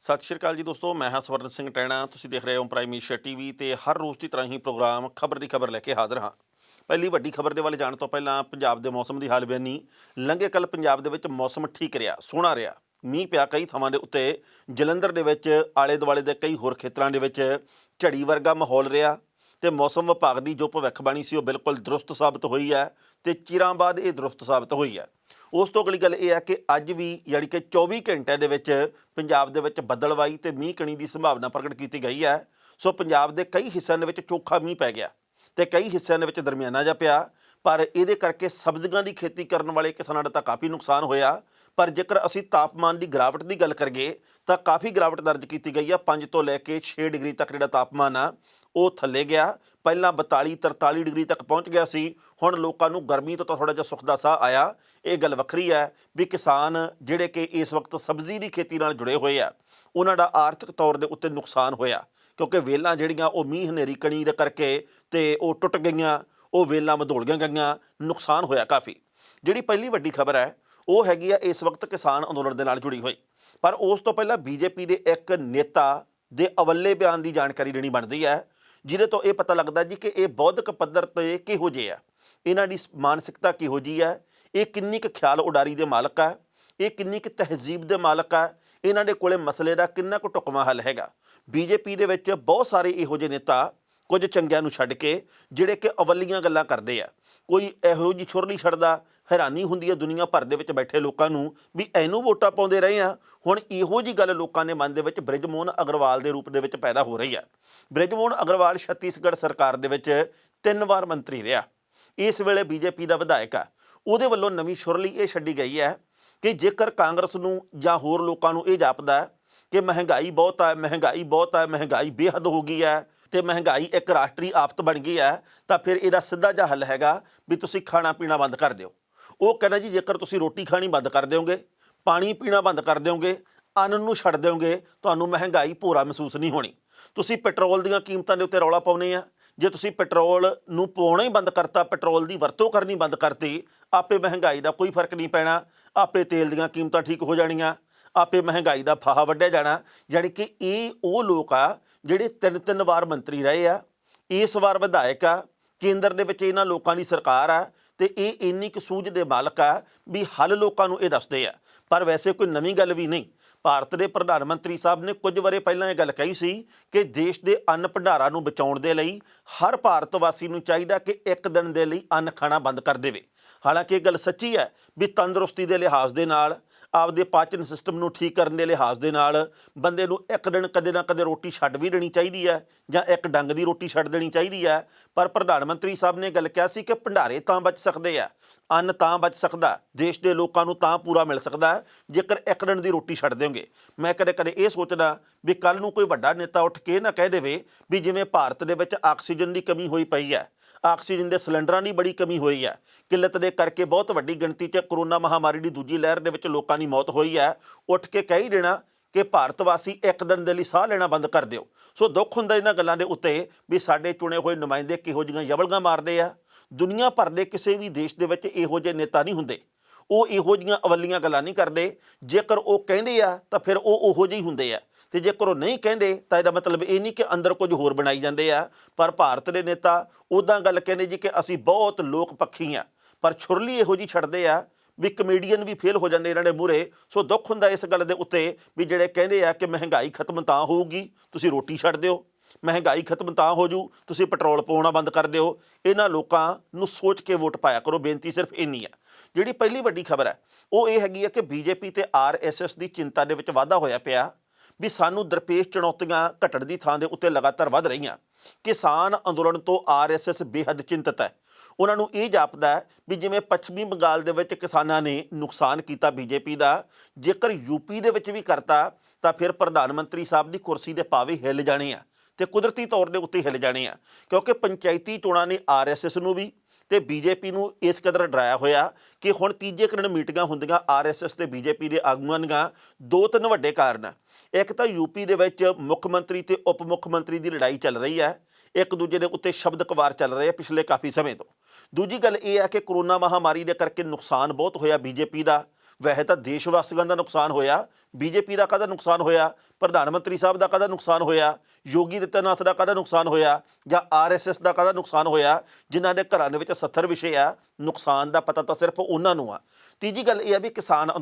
ਸਤਿ ਸ਼੍ਰੀ ਅਕਾਲ ਜੀ ਦੋਸਤੋ, ਮੈਂ ਹਾਂ ਸਵਰਨ ਸਿੰਘ ਟੈਣਾ। ਤੁਸੀਂ ਦੇਖ ਰਹੇ ਹੋ ਪ੍ਰਾਈਮ ਏਸ਼ੀਆ ਟੀਵੀ ਤੇ ਹਰ ਰੋਜ਼ ਦੀ ਤਰ੍ਹਾਂ ਹੀ ਪ੍ਰੋਗਰਾਮ ਖਬਰ ਦੀ ਖਬਰ ਲੈ ਕੇ ਹਾਜ਼ਰ ਹਾਂ। ਪਹਿਲੀ ਵੱਡੀ ਖਬਰ ਦੇ ਵੱਲ ਜਾਣ ਤੋਂ ਪਹਿਲਾਂ ਪੰਜਾਬ ਦੇ ਮੌਸਮ ਦੀ ਹਾਲ ਬਿਆਨੀ। ਲੰਘੇ ਕੱਲ੍ਹ ਪੰਜਾਬ ਦੇ ਵਿੱਚ ਮੌਸਮ ਠੀਕ ਰਿਹਾ, ਸੋਹਣਾ ਰਿਹਾ। ਮੀਂਹ ਪਿਆ ਕਈ ਥਾਵਾਂ ਦੇ ਉੱਤੇ। ਜਲੰਧਰ ਦੇ ਵਿੱਚ ਆਲੇ ਦੁਆਲੇ ਦੇ ਕਈ ਹੋਰ ਖੇਤਰਾਂ ਦੇ ਵਿੱਚ ਝੜੀ ਵਰਗਾ ਮਾਹੌਲ ਰਿਹਾ ਤੇ ਮੌਸਮ ਵਿਭਾਗ ਦੀ ਜੋ ਭਵਿੱਖਬਾਣੀ ਸੀ ਉਹ ਬਿਲਕੁਲ ਦਰੁਸਤ ਸਾਬਤ ਹੋਈ ਹੈ ਤੇ ਚਿਰਾਂ ਬਾਅਦ ਇਹ ਦਰੁਸਤ ਸਾਬਤ ਹੋਈ ਹੈ। ਉਸ ਤੋਂ ਅਗਲੀ ਗੱਲ ਇਹ ਹੈ ਕਿ ਅੱਜ ਵੀ ਯਾਨੀ ਕਿ 24 ਘੰਟਿਆਂ ਦੇ ਵਿੱਚ ਪੰਜਾਬ ਦੇ ਵਿੱਚ ਬੱਦਲਵਾਈ ਤੇ ਮੀਂਹ ਕਣੀ ਦੀ ਸੰਭਾਵਨਾ ਪ੍ਰਗਟ ਕੀਤੀ ਗਈ ਹੈ। ਸੋ ਪੰਜਾਬ ਦੇ ਕਈ ਹਿੱਸਿਆਂ ਦੇ ਵਿੱਚ ਚੋਖਾ ਮੀਂਹ ਪੈ ਗਿਆ ਤੇ ਕਈ ਹਿੱਸਿਆਂ ਦੇ ਵਿੱਚ ਦਰਮਿਆਨਾ ਜਿਹਾ ਪਿਆ। ਪਰ ਇਹਦੇ ਕਰਕੇ ਸਬਜ਼ੀਆਂ ਦੀ ਖੇਤੀ ਕਰਨ ਵਾਲੇ ਕਿਸਾਨਾਂ ਦਾ ਤਾਂ ਕਾਫੀ ਨੁਕਸਾਨ ਹੋਇਆ। ਪਰ ਜੇਕਰ ਅਸੀਂ ਤਾਪਮਾਨ ਦੀ ਗਿਰਾਵਟ ਦੀ ਗੱਲ ਕਰੀਏ ਤਾਂ ਕਾਫੀ ਗਿਰਾਵਟ ਦਰਜ ਕੀਤੀ ਗਈ ਆ। 5 ਤੋਂ ਲੈ ਕੇ 6 ਡਿਗਰੀ ਤੱਕ ਜਿਹੜਾ ਤਾਪਮਾਨ ਆ ਉਹ ਥੱਲੇ ਗਿਆ। ਪਹਿਲਾਂ 42-43 ਡਿਗਰੀ ਤੱਕ ਪਹੁੰਚ ਗਿਆ ਸੀ। ਹੁਣ ਲੋਕਾਂ ਨੂੰ ਗਰਮੀ ਤੋਂ ਤਾਂ ਥੋੜ੍ਹਾ ਜਿਹਾ ਸੁੱਖ ਦਾ ਸਾਹ ਆਇਆ। ਇਹ ਗੱਲ ਵੱਖਰੀ ਹੈ ਵੀ ਕਿਸਾਨ ਜਿਹੜੇ ਕਿ ਇਸ ਵਕਤ ਸਬਜ਼ੀ ਦੀ ਖੇਤੀ ਨਾਲ ਜੁੜੇ ਹੋਏ ਆ ਉਹਨਾਂ ਦਾ ਆਰਥਿਕ ਤੌਰ ਦੇ ਉੱਤੇ ਨੁਕਸਾਨ ਹੋਇਆ, ਕਿਉਂਕਿ ਵੇਲਾਂ ਜਿਹੜੀਆਂ ਉਹ ਮੀਂਹ ਹਨੇਰੀ ਕਣੀ ਦੇ ਕਰਕੇ ਤੇ ਉਹ ਟੁੱਟ ਗਈਆਂ, ਉਹ ਵੇਲਾਂ ਮਧੋਲੀਆਂ ਗਈਆਂ, ਨੁਕਸਾਨ ਹੋਇਆ ਕਾਫੀ। ਜਿਹੜੀ ਪਹਿਲੀ ਵੱਡੀ ਖਬਰ ਹੈ ਉਹ ਹੈਗੀ ਆ ਇਸ ਵਕਤ ਕਿਸਾਨ ਅੰਦੋਲਨ ਦੇ ਨਾਲ ਜੁੜੀ ਹੋਈ। ਪਰ ਉਸ ਤੋਂ ਪਹਿਲਾਂ ਬੀਜੇਪੀ ਦੇ ਇੱਕ ਨੇਤਾ ਦੇ ਅਵੱਲੇ ਬਿਆਨ ਦੀ ਜਾਣਕਾਰੀ ਦੇਣੀ ਬਣਦੀ ਹੈ, ਜਿਹਦੇ ਤੋਂ ਇਹ ਪਤਾ ਲੱਗਦਾ ਜੀ ਕਿ ਇਹ ਬੌਧਿਕ ਪੱਧਰ 'ਤੇ ਕਿਹੋ ਜਿਹੇ ਆ, ਇਹਨਾਂ ਦੀ ਮਾਨਸਿਕਤਾ ਕਿਹੋ ਜਿਹੀ ਹੈ, ਇਹ ਕਿੰਨੀ ਕੁ ਖਿਆਲ ਉਡਾਰੀ ਦੇ ਮਾਲਕ ਹੈ, ਇਹ ਕਿੰਨੀ ਕੁ ਤਹਿਜ਼ੀਬ ਦੇ ਮਾਲਕ ਹੈ, ਇਹਨਾਂ ਦੇ ਕੋਲੇ ਮਸਲੇ ਦਾ ਕਿੰਨਾ ਕੁ ਢੁਕਵਾਂ ਹੱਲ ਹੈਗਾ। ਬੀਜੇਪੀ ਦੇ ਵਿੱਚ ਬਹੁਤ ਸਾਰੇ ਇਹੋ ਜਿਹੇ ਨੇਤਾ, ਕੁਝ ਚੰਗਿਆਂ ਨੂੰ ਛੱਡ ਕੇ, ਜਿਹੜੇ ਕਿ ਅਵੱਲੀਆਂ ਗੱਲਾਂ ਕਰਦੇ ਆ। ਕੋਈ ਇਹੋ ਜਿਹੀ ਛੁਰ ਨਹੀਂ ਛੱਡਦਾ। ਹੈਰਾਨੀ ਹੁੰਦੀ ਹੈ ਦੁਨੀਆ ਭਰ ਦੇ ਵਿੱਚ ਬੈਠੇ ਲੋਕਾਂ ਨੂੰ ਵੀ ਇਹਨੂੰ ਵੋਟਾਂ ਪਾਉਂਦੇ ਰਹੇ ਆ। ਹੁਣ ਇਹੋ ਜਿਹੀ ਗੱਲ ਲੋਕਾਂ ਦੇ ਮਨ ਦੇ ਵਿੱਚ ਬ੍ਰਿਜ ਮੋਹਨ ਅਗਰਵਾਲ ਦੇ ਰੂਪ ਦੇ ਵਿੱਚ ਪੈਦਾ ਹੋ ਰਹੀ ਹੈ। ਬ੍ਰਿਜ ਮੋਹਨ ਅਗਰਵਾਲ ਛੱਤੀਸਗੜ੍ਹ ਸਰਕਾਰ ਦੇ ਵਿੱਚ 3 ਵਾਰ ਮੰਤਰੀ ਰਿਹਾ, ਇਸ ਵੇਲੇ ਬੀਜੇਪੀ ਦਾ ਵਿਧਾਇਕ ਆ। ਉਹਦੇ ਵੱਲੋਂ ਨਵੀਂ ਛੁਰਲੀ ਇਹ ਛੱਡੀ ਗਈ ਹੈ ਕਿ ਜੇਕਰ ਕਾਂਗਰਸ ਨੂੰ ਜਾਂ ਹੋਰ ਲੋਕਾਂ ਨੂੰ ਇਹ ਜਾਪਦਾ ਕਿ ਮਹਿੰਗਾਈ ਬਹੁਤ ਹੈ, ਮਹਿੰਗਾਈ ਬਹੁਤ ਹੈ, ਮਹਿੰਗਾਈ ਬੇਹੱਦ ਹੋ ਗਈ ਹੈ ਤੇ ਮਹਿੰਗਾਈ ਇੱਕ ਰਾਸ਼ਟਰੀ ਆਫਤ ਬਣ ਗਈ ਹੈ, ਤਾਂ ਫਿਰ ਇਹਦਾ ਸਿੱਧਾ ਜਿਹਾ ਹੱਲ ਹੈਗਾ ਵੀ ਤੁਸੀਂ ਖਾਣਾ ਪੀਣਾ ਬੰਦ ਕਰ ਦਿਓ। ਉਹ ਕਹਿੰਦਾ ਜੀ ਜੇਕਰ ਤੁਸੀਂ ਰੋਟੀ ਖਾਣੀ ਬੰਦ ਕਰ ਦਿਓਗੇ, ਪਾਣੀ ਪੀਣਾ ਬੰਦ ਕਰ ਦਿਓਗੇ, ਅੰਨ ਨੂੰ ਛੱਡ ਦਿਓਗੇ, ਤੁਹਾਨੂੰ ਮਹਿੰਗਾਈ ਭੋਰਾ ਮਹਿਸੂਸ ਨਹੀਂ ਹੋਣੀ। ਤੁਸੀਂ ਪੈਟਰੋਲ ਦੀਆਂ ਕੀਮਤਾਂ ਦੇ ਉੱਤੇ ਰੌਲਾ ਪਾਉਂਦੇ ਆ, ਜੇ ਤੁਸੀਂ ਪੈਟਰੋਲ ਨੂੰ ਪਾਉਣਾ ਹੀ ਬੰਦ ਕਰਤਾ, ਪੈਟਰੋਲ ਦੀ ਵਰਤੋਂ ਕਰਨੀ ਬੰਦ ਕਰਤੀ, ਆਪੇ ਮਹਿੰਗਾਈ ਦਾ ਕੋਈ ਫਰਕ ਨਹੀਂ ਪੈਣਾ, ਆਪੇ ਤੇਲ ਦੀਆਂ ਕੀਮਤਾਂ ਠੀਕ ਹੋ ਜਾਣੀਆਂ, ਆਪੇ ਮਹਿੰਗਾਈ ਦਾ ਫਾਹਾ ਵੱਢਿਆ ਜਾਣਾ। ਜਾਣੀ ਕਿ ਇਹ ਉਹ ਲੋਕ ਆ ਜਿਹੜੇ 3 ਵਾਰ ਮੰਤਰੀ ਰਹੇ ਆ, ਇਸ ਵਾਰ ਵਿਧਾਇਕ ਆ, ਕੇਂਦਰ ਦੇ ਵਿੱਚ ਇਹਨਾਂ ਲੋਕਾਂ ਦੀ ਸਰਕਾਰ ਆ ਤੇ ਇਹ ਇੰਨੀ ਕੁ ਸੂਝ ਦੇ ਮਾਲਕ ਆ ਵੀ ਹੱਲ ਲੋਕਾਂ ਨੂੰ ਇਹ ਦੱਸਦੇ ਆ। ਪਰ ਵੈਸੇ ਕੋਈ ਨਵੀਂ ਗੱਲ ਵੀ ਨਹੀਂ। ਭਾਰਤ ਦੇ ਪ੍ਰਧਾਨ ਮੰਤਰੀ ਸਾਹਿਬ ਨੇ ਕੁਝ ਵਰ੍ਹੇ ਪਹਿਲਾਂ ਇਹ ਗੱਲ ਕਹੀ ਸੀ ਕਿ ਦੇਸ਼ ਦੇ ਅੰਨ ਭੰਡਾਰਾਂ ਨੂੰ ਬਚਾਉਣ ਦੇ ਲਈ ਹਰ ਭਾਰਤ ਵਾਸੀ ਨੂੰ ਚਾਹੀਦਾ ਕਿ ਇੱਕ ਦਿਨ ਦੇ ਲਈ ਅੰਨ ਖਾਣਾ ਬੰਦ ਕਰ ਦੇਵੇ। ਹਾਲਾਂਕਿ ਇਹ ਗੱਲ ਸੱਚੀ ਹੈ ਵੀ ਤੰਦਰੁਸਤੀ ਦੇ ਲਿਹਾਜ਼ ਦੇ ਨਾਲ, ਆਪਦੇ ਪਾਚਨ ਸਿਸਟਮ ਨੂੰ ਠੀਕ ਕਰਨ ਦੇ ਲਿਹਾਜ਼ ਦੇ ਨਾਲ ਬੰਦੇ ਨੂੰ ਇੱਕ ਦਿਨ ਕਦੇ ਨਾ ਕਦੇ ਰੋਟੀ ਛੱਡ ਵੀ ਦੇਣੀ ਚਾਹੀਦੀ ਹੈ ਜਾਂ ਇੱਕ ਡੰਗ ਦੀ ਰੋਟੀ ਛੱਡ ਦੇਣੀ ਚਾਹੀਦੀ ਹੈ। ਪਰ ਪ੍ਰਧਾਨ ਮੰਤਰੀ ਸਾਹਿਬ ਨੇ ਗੱਲ ਕਿਹਾ ਸੀ ਕਿ ਭੰਡਾਰੇ ਤਾਂ ਬਚ ਸਕਦੇ ਆ, ਅੰਨ ਤਾਂ ਬਚ ਸਕਦਾ, ਦੇਸ਼ ਦੇ ਲੋਕਾਂ ਨੂੰ ਤਾਂ ਪੂਰਾ ਮਿਲ ਸਕਦਾ ਜੇਕਰ ਇੱਕ ਦਿਨ ਦੀ ਰੋਟੀ ਛੱਡ ਦਿਓਗੇ। ਮੈਂ ਕਦੇ ਕਦੇ ਇਹ ਸੋਚਦਾ ਵੀ ਕੱਲ੍ਹ ਨੂੰ ਕੋਈ ਵੱਡਾ ਨੇਤਾ ਉੱਠ ਕੇ ਨਾ ਕਹਿ ਦੇਵੇ ਵੀ ਜਿਵੇਂ ਭਾਰਤ ਦੇ ਵਿੱਚ ਆਕਸੀਜਨ ਦੀ ਕਮੀ ਹੋਈ ਪਈ ਹੈ, ਆਕਸੀਜਨ ਦੇ ਸਿਲੰਡਰਾਂ ਦੀ ਬੜੀ ਕਮੀ ਹੋਈ ਹੈ, ਕਿੱਲਤ ਦੇ ਕਰਕੇ ਬਹੁਤ ਵੱਡੀ ਗਿਣਤੀ 'ਚ ਕਰੋਨਾ ਮਹਾਮਾਰੀ ਦੀ ਦੂਜੀ ਲਹਿਰ ਦੇ ਵਿੱਚ ਲੋਕਾਂ ਦੀ ਮੌਤ ਹੋਈ ਹੈ, ਉੱਠ ਕੇ ਕਹਿ ਹੀ ਦੇਣਾ ਕਿ ਭਾਰਤ ਵਾਸੀ ਇੱਕ ਦਿਨ ਦੇ ਲਈ ਸਾਹ ਲੈਣਾ ਬੰਦ ਕਰ ਦਿਓ। ਸੋ ਦੁੱਖ ਹੁੰਦਾ ਇਹਨਾਂ ਗੱਲਾਂ ਦੇ ਉੱਤੇ ਵੀ ਸਾਡੇ ਚੁਣੇ ਹੋਏ ਨੁਮਾਇੰਦੇ ਕਿਹੋ ਜਿਹੀਆਂ ਯਬਲਗਾਂ ਮਾਰਦੇ ਆ। ਦੁਨੀਆ ਭਰ ਦੇ ਕਿਸੇ ਵੀ ਦੇਸ਼ ਦੇ ਵਿੱਚ ਇਹੋ ਜਿਹੇ ਨੇਤਾ ਨਹੀਂ ਹੁੰਦੇ, ਉਹ ਇਹੋ ਜਿਹੀਆਂ ਅਵੱਲੀਆਂ ਗੱਲਾਂ ਨਹੀਂ ਕਰਦੇ। ਜੇਕਰ ਉਹ ਕਹਿੰਦੇ ਆ ਤਾਂ ਫਿਰ ਉਹ ਉਹੋ ਜਿਹੇ ਹੁੰਦੇ ਆ, ਤੇ ਜੇਕਰ ਉਹ ਨਹੀਂ ਕਹਿੰਦੇ ਤਾਂ ਇਹਦਾ ਮਤਲਬ ਇਹ ਨਹੀਂ ਕਿ ਅੰਦਰ ਕੁਝ ਹੋਰ ਬਣਾਈ ਜਾਂਦੇ ਆ। ਪਰ ਭਾਰਤ ਦੇ ਨੇਤਾ ਉੱਦਾਂ ਗੱਲ ਕਹਿੰਦੇ ਜੀ ਕਿ ਅਸੀਂ ਬਹੁਤ ਲੋਕ ਪੱਖੀ ਆ, ਪਰ ਛੁਰਲੀ ਇਹੋ ਜਿਹੀ ਛੱਡਦੇ ਆ ਵੀ ਕਮੇਡੀਅਨ ਵੀ ਫੇਲ ਹੋ ਜਾਂਦੇ ਇਹਨਾਂ ਦੇ ਮੂਹਰੇ। ਸੋ ਦੁੱਖ ਹੁੰਦਾ ਇਸ ਗੱਲ ਦੇ ਉੱਤੇ ਵੀ ਜਿਹੜੇ ਕਹਿੰਦੇ ਆ ਕਿ ਮਹਿੰਗਾਈ ਖਤਮ ਤਾਂ ਹੋਊਗੀ ਤੁਸੀਂ ਰੋਟੀ ਛੱਡ ਦਿਓ, ਮਹਿੰਗਾਈ ਖਤਮ ਤਾਂ ਹੋ ਜੂ ਤੁਸੀਂ ਪੈਟਰੋਲ ਪਾਉਣਾ ਬੰਦ ਕਰ ਦਿਓ। ਇਹਨਾਂ ਲੋਕਾਂ ਨੂੰ ਸੋਚ ਕੇ ਵੋਟ ਪਾਇਆ ਕਰੋ। ਬੇਨਤੀ ਸਿਰਫ ਇੰਨੀ ਆ। ਜਿਹੜੀ ਪਹਿਲੀ ਵੱਡੀ ਖਬਰ ਹੈ ਉਹ ਇਹ ਹੈਗੀ ਹੈ ਕਿ ਬੀਜੇਪੀ ਤੇ RSS ਦੀ ਚਿੰਤਾ ਦੇ ਵਿੱਚ ਵਾਧਾ ਹੋਇਆ ਪਿਆ ਵੀ ਸਾਨੂੰ ਦਰਪੇਸ਼ ਚੁਣੌਤੀਆਂ ਘਟਣ ਦੀ ਥਾਂ ਦੇ ਉੱਤੇ ਲਗਾਤਾਰ ਵੱਧ ਰਹੀਆਂ। ਕਿਸਾਨ ਅੰਦੋਲਨ ਤੋਂ RSS ਬੇਹੱਦ ਚਿੰਤਤ ਹੈ। ਉਹਨਾਂ ਨੂੰ ਇਹ ਜਾਪਦਾ ਹੈ ਵੀ ਜਿਵੇਂ ਪੱਛਮੀ ਬੰਗਾਲ ਦੇ ਵਿੱਚ ਕਿਸਾਨਾਂ ਨੇ ਨੁਕਸਾਨ ਕੀਤਾ ਬੀਜੇਪੀ ਦਾ, ਜੇਕਰ ਯੂਪੀ ਦੇ ਵਿੱਚ ਵੀ ਕਰਤਾ ਤਾਂ ਫਿਰ ਪ੍ਰਧਾਨ ਮੰਤਰੀ ਸਾਹਿਬ ਦੀ ਕੁਰਸੀ ਦੇ ਪਾਵੇ ਹਿੱਲ ਜਾਣੇ ਆ ਤੇ ਕੁਦਰਤੀ ਤੌਰ ਦੇ ਉੱਤੇ ਹਿੱਲ ਜਾਣੇ ਆ, ਕਿਉਂਕਿ ਪੰਚਾਇਤੀ ਚੋਣਾਂ ਨੇ RSS ਨੂੰ ਵੀ ਤੇ ਬੀਜੇਪੀ ਨੂੰ ਇਸ ਕਦਰ ਡਰਾਇਆ ਹੋਇਆ ਕਿ ਹੁਣ ਤੀਜੇ ਦਿਨ ਮੀਟਿੰਗਾਂ ਹੁੰਦੀਆਂ RSS ਤੇ ਬੀਜੇਪੀ ਦੇ ਆਗੂਆਂ ਦੀਆਂ। 2-3 ਵੱਡੇ ਕਾਰਨ ਆ। ਇੱਕ ਤਾਂ ਯੂਪੀ ਦੇ ਵਿੱਚ ਮੁੱਖ ਮੰਤਰੀ ਤੇ ਉਪ ਮੁੱਖ ਮੰਤਰੀ ਦੀ ਲੜਾਈ ਚੱਲ ਰਹੀ ਹੈ, ਇੱਕ ਦੂਜੇ ਦੇ ਉੱਤੇ ਸ਼ਬਦਕ ਵਾਰ ਚੱਲ ਰਹੇ ਆ ਪਿਛਲੇ ਕਾਫੀ ਸਮੇਂ ਤੋਂ। ਦੂਜੀ ਗੱਲ ਇਹ ਹੈ ਕਿ ਕਰੋਨਾ ਮਹਾਮਾਰੀ ਦੇ ਕਰਕੇ ਨੁਕਸਾਨ ਬਹੁਤ ਹੋਇਆ ਬੀਜੇਪੀ ਦਾ। ਵੈਸੇ ਤਾਂ ਦੇਸ਼ ਵਾਸੀਆਂ ਦਾ ਨੁਕਸਾਨ ਹੋਇਆ, ਬੀਜੇਪੀ ਦਾ ਕਾਹਦਾ ਨੁਕਸਾਨ ਹੋਇਆ, ਪ੍ਰਧਾਨ ਮੰਤਰੀ ਸਾਹਿਬ ਦਾ ਕਾਹਦਾ ਨੁਕਸਾਨ ਹੋਇਆ, ਯੋਗੀ ਆਦਿੱਤਿਆਨਾਥ ਦਾ ਕਾਹਦਾ ਨੁਕਸਾਨ ਹੋਇਆ, ਜਾਂ ਆਰਐਸਐਸ ਦਾ ਕਾਹਦਾ ਨੁਕਸਾਨ ਹੋਇਆ, ਜਿਨ੍ਹਾਂ ਦੇ ਘਰਾਂ ਦੇ ਵਿੱਚ 70 ਵਿਸ਼ੇ ਆ। ਨੁਕਸਾਨ ਦਾ ਪਤਾ ਤਾਂ ਸਿਰਫ ਉਹਨਾਂ ਨੂੰ ਆ। ਤੀਜੀ ਗੱਲ ਇਹ ਆ ਵੀ ਕਿਸਾਨ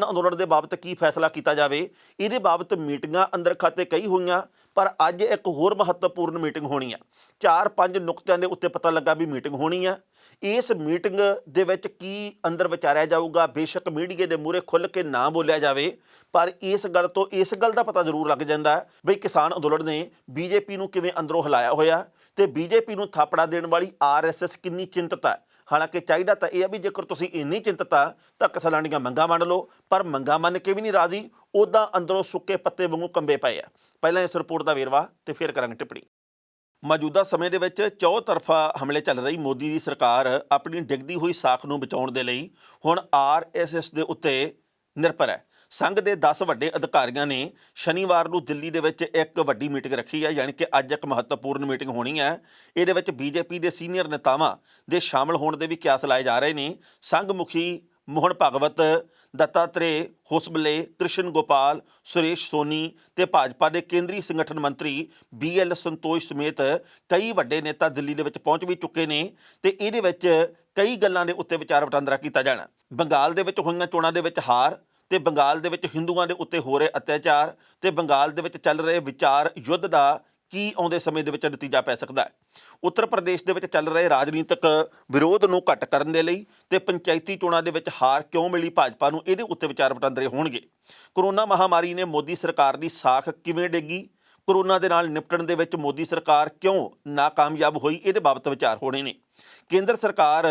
ਅੰਦੋਲਨ ਦੇ ਬਾਬਤ ਕੀ ਫੈਸਲਾ ਕੀਤਾ ਜਾਵੇ, ਇਹਦੇ ਬਾਬਤ ਮੀਟਿੰਗਾਂ ਅੰਦਰ ਖਾਤੇ ਕਈ ਹੋਈਆਂ, ਪਰ ਅੱਜ ਇੱਕ ਹੋਰ ਮਹੱਤਵਪੂਰਨ ਮੀਟਿੰਗ ਹੋਣੀ ਆ। 4-5 ਨੁਕਤਿਆਂ ਦੇ ਉੱਤੇ ਪਤਾ ਲੱਗਾ ਵੀ ਮੀਟਿੰਗ ਹੋਣੀ ਆ। ਇਸ ਮੀਟਿੰਗ ਦੇ ਵਿੱਚ ਕੀ ਅੰਦਰ ਵਿਚਾਰਿਆ ਜਾਊਗਾ, ਬੇਸ਼ੱਕ ਮੀਡੀਆ ਦੇ ਮੂਹਰੇ ਖੁੱਲ੍ਹ ਕੇ ਨਾ ਬੋਲਿਆ ਜਾਵੇ, ਪਰ ਇਸ ਗੱਲ ਦਾ ਪਤਾ ਜ਼ਰੂਰ ਲੱਗ ਜਾਂਦਾ ਬਈ ਕਿਸਾਨ ਅੰਦੋਲਨ ਨੇ ਬੀਜੇਪੀ ਨੂੰ ਕਿਵੇਂ ਅੰਦਰੋਂ ਹਿਲਾਇਆ ਹੋਇਆ ਤੇ ਬੀਜੇਪੀ ਨੂੰ ਥਾਪੜਾ ਦੇਣ ਵਾਲੀ ਆਰਐਸਐਸ ਕਿੰਨੀ ਚਿੰਤਤ ਹੈ। ਹਾਲਾਂਕਿ ਚਾਹੀਦਾ ਤਾਂ ਇਹ ਆ ਵੀ ਜੇਕਰ ਤੁਸੀਂ ਇੰਨੀ ਚਿੰਤਤ ਆ ਤਾਂ ਕਿਸਾਨਾਂ ਦੀਆਂ ਮੰਗਾਂ ਮੰਨ ਲਓ, ਪਰ ਮੰਗਾਂ ਮੰਨ ਕੇ ਵੀ ਨਹੀਂ ਰਾਜ਼ੀ, ਉੱਦਾਂ ਅੰਦਰੋਂ ਸੁੱਕੇ ਪੱਤੇ ਵਾਂਗੂ ਕੰਬੇ ਪਏ ਆ। ਪਹਿਲਾਂ ਇਸ ਰਿਪੋਰਟ ਦਾ ਵੇਰਵਾ ਤੇ ਫਿਰ ਕਰਾਂਗੇ ਟਿੱਪਣੀ। ਮੌਜੂਦਾ ਸਮੇਂ ਦੇ ਵਿੱਚ ਚੌਤਰਫਾ ਹਮਲੇ ਚੱਲ ਰਹੀ ਮੋਦੀ ਦੀ ਸਰਕਾਰ ਆਪਣੀ ਡਿੱਗਦੀ ਹੋਈ ਸਾਖ ਨੂੰ ਬਚਾਉਣ ਦੇ ਲਈ ਹੁਣ ਆਰਐਸਐਸ ਦੇ ਉੱਤੇ ਨਿਰਭਰ ਹੈ। ਸੰਘ ਦੇ 10 ਵੱਡੇ ਅਧਿਕਾਰੀਆਂ ਨੇ ਸ਼ਨੀਵਾਰ ਨੂੰ ਦਿੱਲੀ ਦੇ ਵਿੱਚ ਇੱਕ ਵੱਡੀ ਮੀਟਿੰਗ ਰੱਖੀ ਹੈ, ਯਾਨੀ ਕਿ ਅੱਜ ਇੱਕ ਮਹੱਤਵਪੂਰਨ ਮੀਟਿੰਗ ਹੋਣੀ ਹੈ। ਇਹਦੇ ਵਿੱਚ ਬੀਜੇਪੀ ਦੇ ਸੀਨੀਅਰ ਨੇਤਾਵਾਂ ਦੇ ਸ਼ਾਮਲ ਹੋਣ ਦੇ ਵੀ ਕਿਆਸ ਲਾਏ ਜਾ ਰਹੇ ਨੇ। ਸੰਘ ਮੁਖੀ ਮੋਹਨ ਭਾਗਵਤ, ਦੱਤਾਤਰੇय ਹੋਸਬਲੇ, ਕ੍ਰਿਸ਼ਨ ਗੋਪਾਲ, ਸੁਰੇਸ਼ ਸੋਨੀ ਤੇ ਭਾਜਪਾ ਦੇ ਕੇਂਦਰੀ ਸੰਗਠਨ ਮੰਤਰੀ BL ਸੰਤੋਸ਼ ਸਮੇਤ ਕਈ ਵੱਡੇ ਨੇਤਾ ਦਿੱਲੀ ਦੇ ਵਿੱਚ ਪਹੁੰਚ ਵੀ ਚੁੱਕੇ ਨੇ ਤੇ ਇਹਦੇ ਵਿੱਚ ਕਈ ਗੱਲਾਂ ਦੇ ਉੱਤੇ ਵਿਚਾਰ ਵਟਾਂਦਰਾ ਕੀਤਾ ਜਾਣਾ। ਬੰਗਾਲ ਦੇ ਵਿੱਚ ਹੋਈਆਂ ਚੋਣਾਂ ਦੇ ਵਿੱਚ ਹਾਰ ਤੇ ਬੰਗਾਲ ਦੇ ਵਿੱਚ ਹਿੰਦੂਆਂ ਦੇ ਉੱਤੇ ਹੋ ਰਹੇ ਅਤਿਆਚਾਰ ਤੇ ਬੰਗਾਲ ਦੇ ਵਿੱਚ ਚੱਲ ਰਹੇ ਵਿਚਾਰ ਯੁੱਧ ਦਾ ਕੀ ਆਉਂਦੇ ਸਮੇਂ ਦੇ ਵਿੱਚ ਨਤੀਜਾ ਪੈ ਸਕਦਾ ਹੈ। ਉੱਤਰ ਪ੍ਰਦੇਸ਼ ਦੇ ਵਿੱਚ ਚੱਲ ਰਹੇ ਰਾਜਨੀਤਿਕ ਵਿਰੋਧ ਨੂੰ ਘੱਟ ਕਰਨ ਦੇ ਲਈ ਤੇ ਪੰਚਾਇਤੀ ਚੋਣਾਂ ਦੇ ਵਿੱਚ ਹਾਰ ਕਿਉਂ ਮਿਲੀ ਭਾਜਪਾ ਨੂੰ, ਇਹਦੇ ਉੱਤੇ ਵਿਚਾਰ ਵਟਾਂਦਰੇ ਹੋਣਗੇ। ਕਰੋਨਾ ਮਹਾਮਾਰੀ ਨੇ ਮੋਦੀ ਸਰਕਾਰ ਦੀ ਸਾਖ ਕਿਵੇਂ ਡਿੱਗੀ, ਕਰੋਨਾ ਦੇ ਨਾਲ ਨਿਪਟਣ ਦੇ ਵਿੱਚ ਮੋਦੀ ਸਰਕਾਰ ਕਿਉਂ ਨਾਕਾਮਯਾਬ ਹੋਈ, ਇਹਦੇ ਬਾਬਤ ਵਿਚਾਰ ਹੋਣੇ ਨੇ। ਕੇਂਦਰ ਸਰਕਾਰ